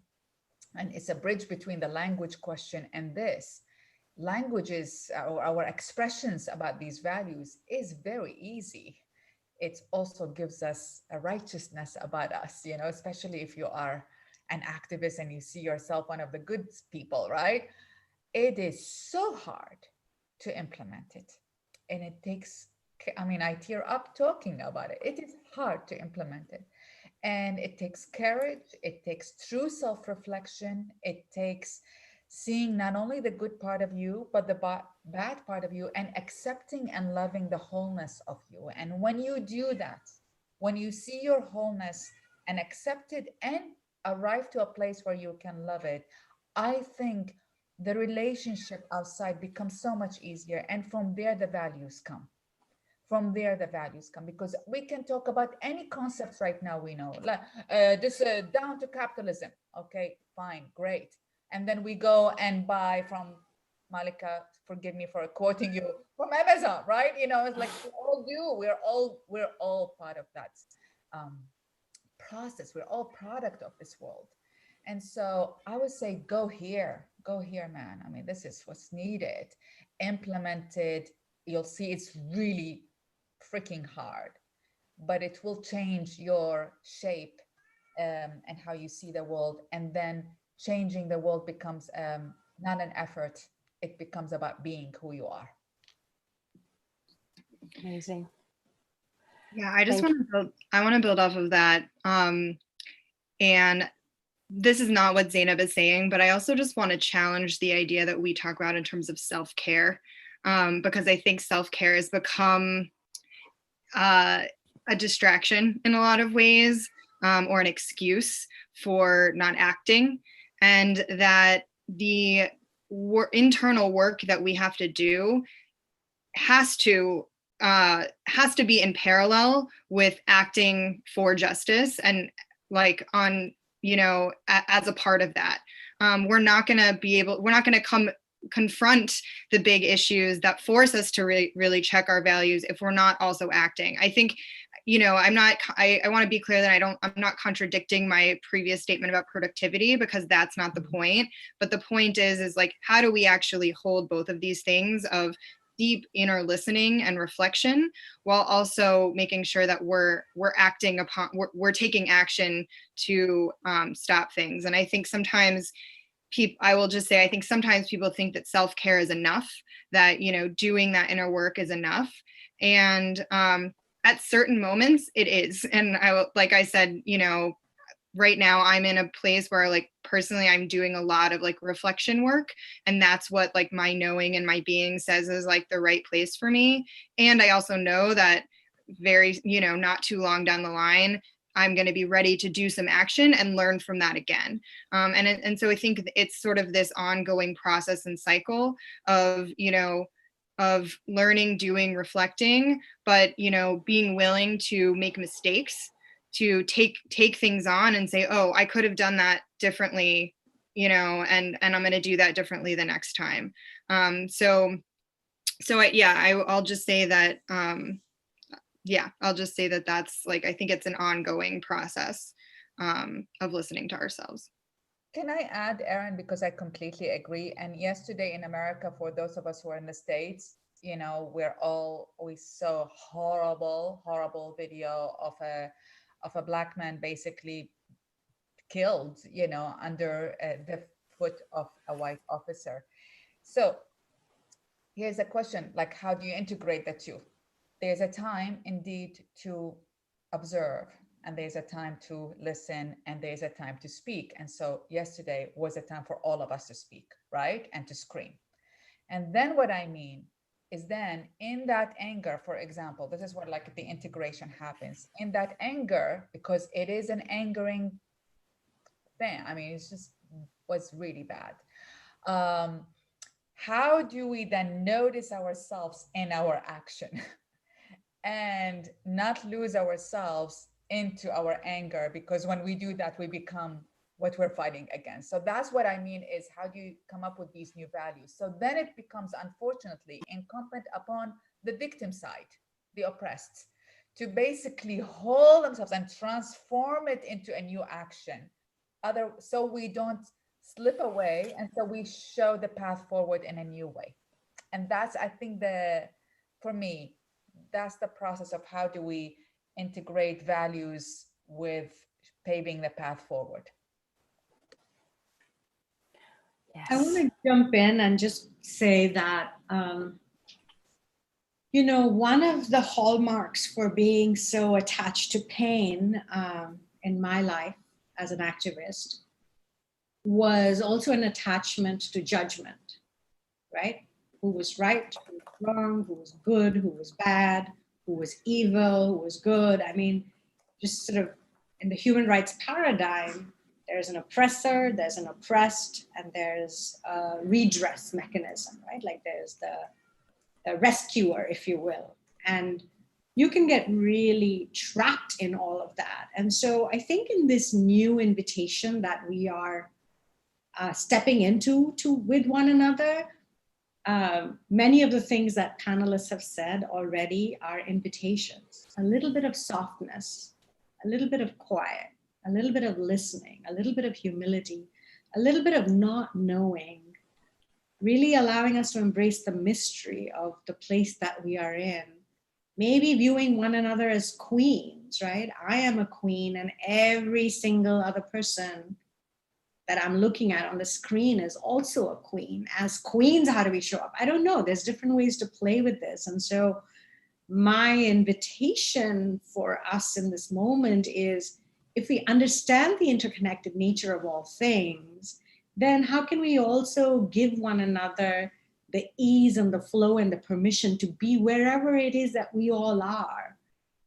and it's a bridge between the language question and this. Languages or our expressions about these values is very easy. It also gives us a righteousness about us, you know, especially if you are an activist and you see yourself one of the good people, right? It is so hard to implement it. And it takes, I mean, I tear up talking about it. It is hard to implement it. And it takes courage, it takes true self-reflection, it takes seeing not only the good part of you, but the bad part of you, and accepting and loving the wholeness of you. And when you do that, when you see your wholeness and accept it and arrive to a place where you can love it, I think the relationship outside becomes so much easier. And from there, the values come. From there, the values come, because we can talk about any concepts right now we know, like this down to capitalism. Okay, fine, great. And then we go and buy from Mallika, forgive me for quoting you, from Amazon, right? You know, it's like we all do. We're all part of that process. We're all product of this world. And so I would say, go here, man. I mean, this is what's needed. Implemented, you'll see it's really freaking hard, but it will change your shape and how you see the world. And then changing the world becomes not an effort. It becomes about being who you are. Amazing. Yeah, I just want to build off of that. And this is not what Zainab is saying, but I also just want to challenge the idea that we talk about in terms of self-care, because I think self-care has become a distraction in a lot of ways, or an excuse for not acting, and that the internal work that we have to do has to be in parallel with acting for justice, and like on, you know, as a part of that. We're not going to confront the big issues that force us to really check our values if we're not also acting. I think, you know, I want to be clear that I'm not contradicting my previous statement about productivity, because that's not the point. But the point is like, how do we actually hold both of these things of deep inner listening and reflection, while also making sure that we're acting upon, we're taking action to stop things. And I think sometimes I think sometimes people think that self-care is enough, that, you know, doing that inner work is enough. And at certain moments it is. And like I said, you know, right now I'm in a place where, like, personally, I'm doing a lot of like reflection work, and that's what like my knowing and my being says is like the right place for me. And I also know that very, you know, not too long down the line, I'm going to be ready to do some action and learn from that again. And so I think it's sort of this ongoing process and cycle of, you know, of learning, doing, reflecting, but, you know, being willing to make mistakes, to take things on and say, oh, I could have done that differently, you know, and I'm going to do that differently the next time. I'll just say that, I'll just say that that's like, I think it's an ongoing process of listening to ourselves. Can I add, Erin, because I completely agree. And yesterday in America, for those of us who are in the States, you know, we saw horrible video of a Black man basically killed, you know, under the foot of a white officer. So here's a question, like, how do you integrate the two? There's a time indeed to observe, and there's a time to listen, and there's a time to speak. And so yesterday was a time for all of us to speak, right? And to scream. And then what I mean is, then in that anger, for example, this is where like the integration happens. In that anger, because it is an angering thing, I mean, it's just was really bad. How do we then notice ourselves in our action and not lose ourselves into our anger? Because when we do that, we become what we're fighting against. So that's what I mean, is how do you come up with these new values? So then it becomes, unfortunately, incumbent upon the victim side, the oppressed, to basically hold themselves and transform it into a new action. So we don't slip away, and so we show the path forward in a new way. And that's, I think, for me, that's the process of how do we integrate values with paving the path forward. Yes. I want to jump in and just say that, you know, one of the hallmarks for being so attached to pain in my life as an activist was also an attachment to judgment, right? Who was right, who was wrong, who was good, who was bad, who was evil, who was good. I mean, just sort of in the human rights paradigm, there's an oppressor, there's an oppressed, and there's a redress mechanism, right? Like there's the rescuer, if you will. And you can get really trapped in all of that. And so I think in this new invitation that we are stepping into with one another, many of the things that panelists have said already are invitations. A little bit of softness, a little bit of quiet, a little bit of listening, a little bit of humility, a little bit of not knowing, really allowing us to embrace the mystery of the place that we are in. Maybe viewing one another as queens, right? I am a queen, and every single other person that I'm looking at on the screen is also a queen. As queens, how do we show up? I don't know. There's different ways to play with this. And so my invitation for us in this moment is, if we understand the interconnected nature of all things, then how can we also give one another the ease and the flow and the permission to be wherever it is that we all are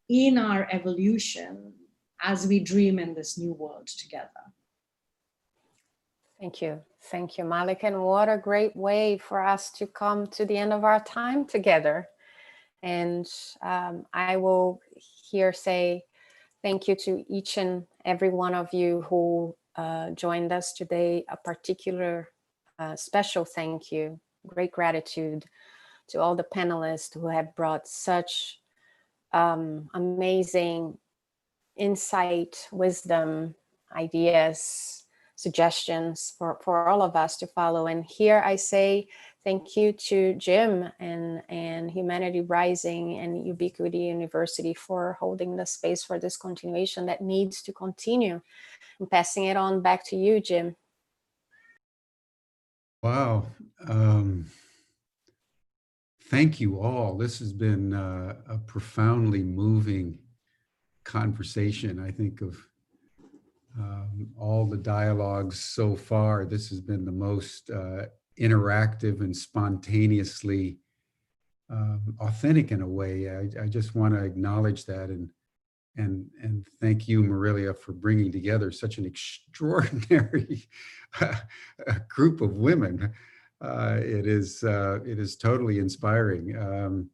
in our evolution as we dream in this new world together. Thank you. Thank you, Mallika. And what a great way for us to come to the end of our time together. And I will here say thank you to each and every one of you who joined us today. A particular special thank you, great gratitude to all the panelists who have brought such amazing insight, wisdom, ideas, suggestions for all of us to follow. And here I say thank you to Jim and Humanity Rising and Ubiquity University for holding the space for this continuation that needs to continue. I'm passing it on back to you, Jim. Wow. Thank you all. This has been a profoundly moving conversation. I think of all the dialogues so far, this has been the most interactive and spontaneously authentic in a way. I just want to acknowledge that and thank you, Marilia, for bringing together such an extraordinary group of women. It is totally inspiring.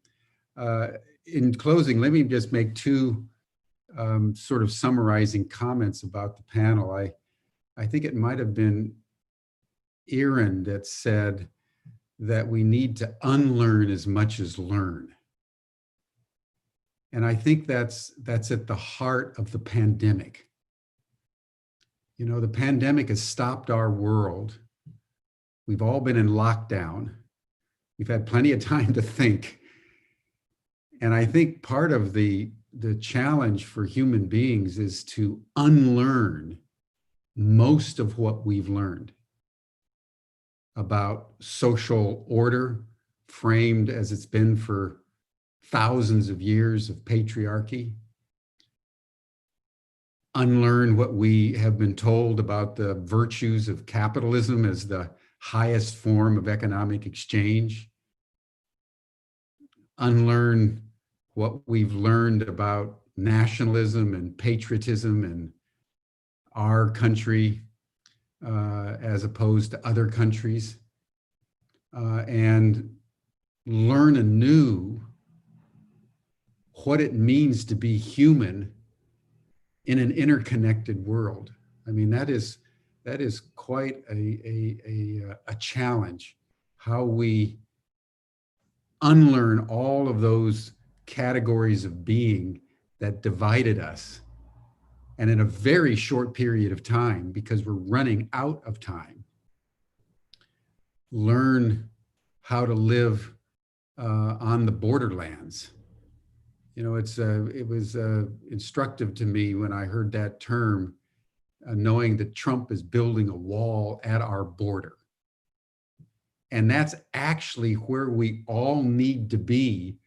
In closing, let me just make two sort of summarizing comments about the panel. I think it might have been Erin that said that we need to unlearn as much as learn. And I think that's at the heart of the pandemic. You know, the pandemic has stopped our world. We've all been in lockdown. We've had plenty of time to think. And I think part of the challenge for human beings is to unlearn most of what we've learned about social order, framed as it's been for thousands of years of patriarchy. Unlearn what we have been told about the virtues of capitalism as the highest form of economic exchange. Unlearn what we've learned about nationalism and patriotism and our country as opposed to other countries, and learn anew what it means to be human in an interconnected world. I mean, that is quite a challenge, how we unlearn all of those categories of being that divided us. And in a very short period of time, because we're running out of time, learn how to live on the borderlands. You know, it was instructive to me when I heard that term, knowing that Trump is building a wall at our border. And that's actually where we all need to be,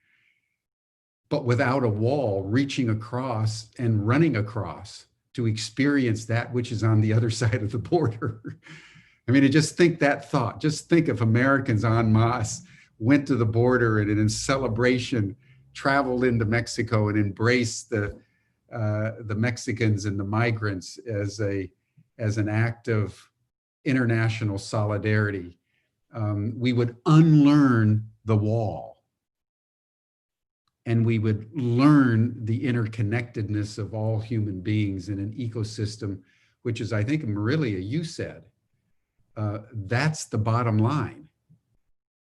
but without a wall, reaching across and running across to experience that which is on the other side of the border. I mean, just think that thought. Just think if Americans en masse went to the border and in celebration traveled into Mexico and embraced the Mexicans and the migrants as an act of international solidarity. We would unlearn the wall, and we would learn the interconnectedness of all human beings in an ecosystem, which is, I think, Marilia, you said, that's the bottom line,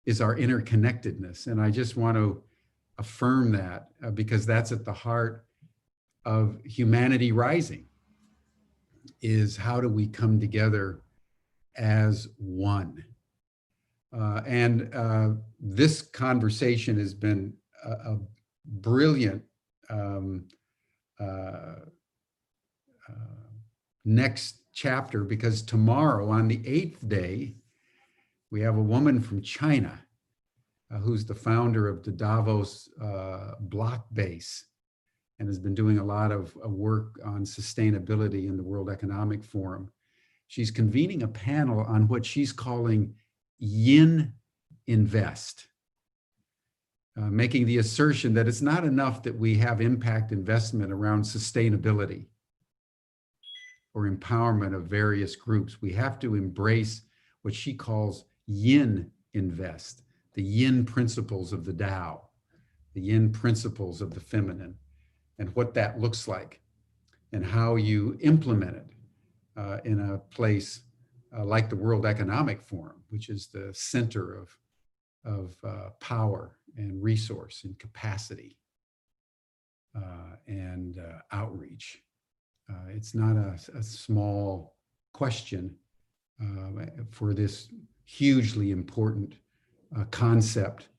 is our interconnectedness. And I just want to affirm that because that's at the heart of humanity rising, is how do we come together as one? And this conversation has been a brilliant next chapter, because tomorrow, on the 8th day, we have a woman from China who's the founder of the Davos block base and has been doing a lot of work on sustainability in the World Economic Forum. She's convening a panel on what she's calling Yin Invest, making the assertion that it's not enough that we have impact investment around sustainability or empowerment of various groups. We have to embrace what she calls Yin Invest, the Yin principles of the Tao, the Yin principles of the feminine, and what that looks like, and how you implement it in a place like the World Economic Forum, which is the center of power and resource and capacity and outreach. It's not a small question for this hugely important concept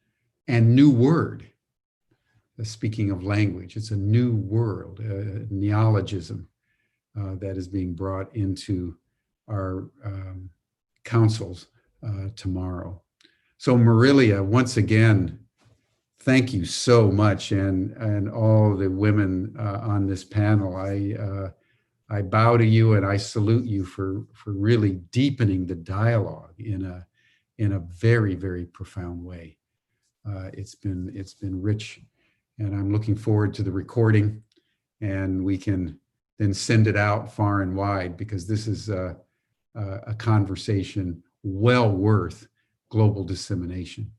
and new word. Speaking of language, it's a new world, a neologism that is being brought into our councils tomorrow. So Marilia, once again, thank you so much, and all the women on this panel. I bow to you and I salute you for really deepening the dialogue in a very, very profound way. It's been rich, and I'm looking forward to the recording, and we can then send it out far and wide, because this is a conversation well worth global dissemination.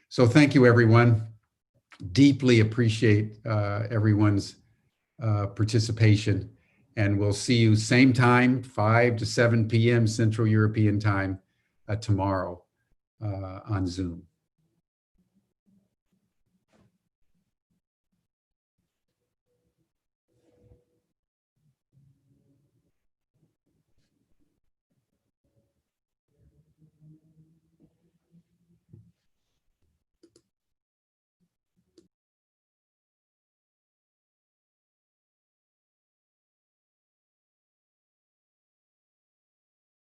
So thank you, everyone. Deeply appreciate everyone's participation, and we'll see you same time, 5 to 7 p.m. Central European time tomorrow on Zoom.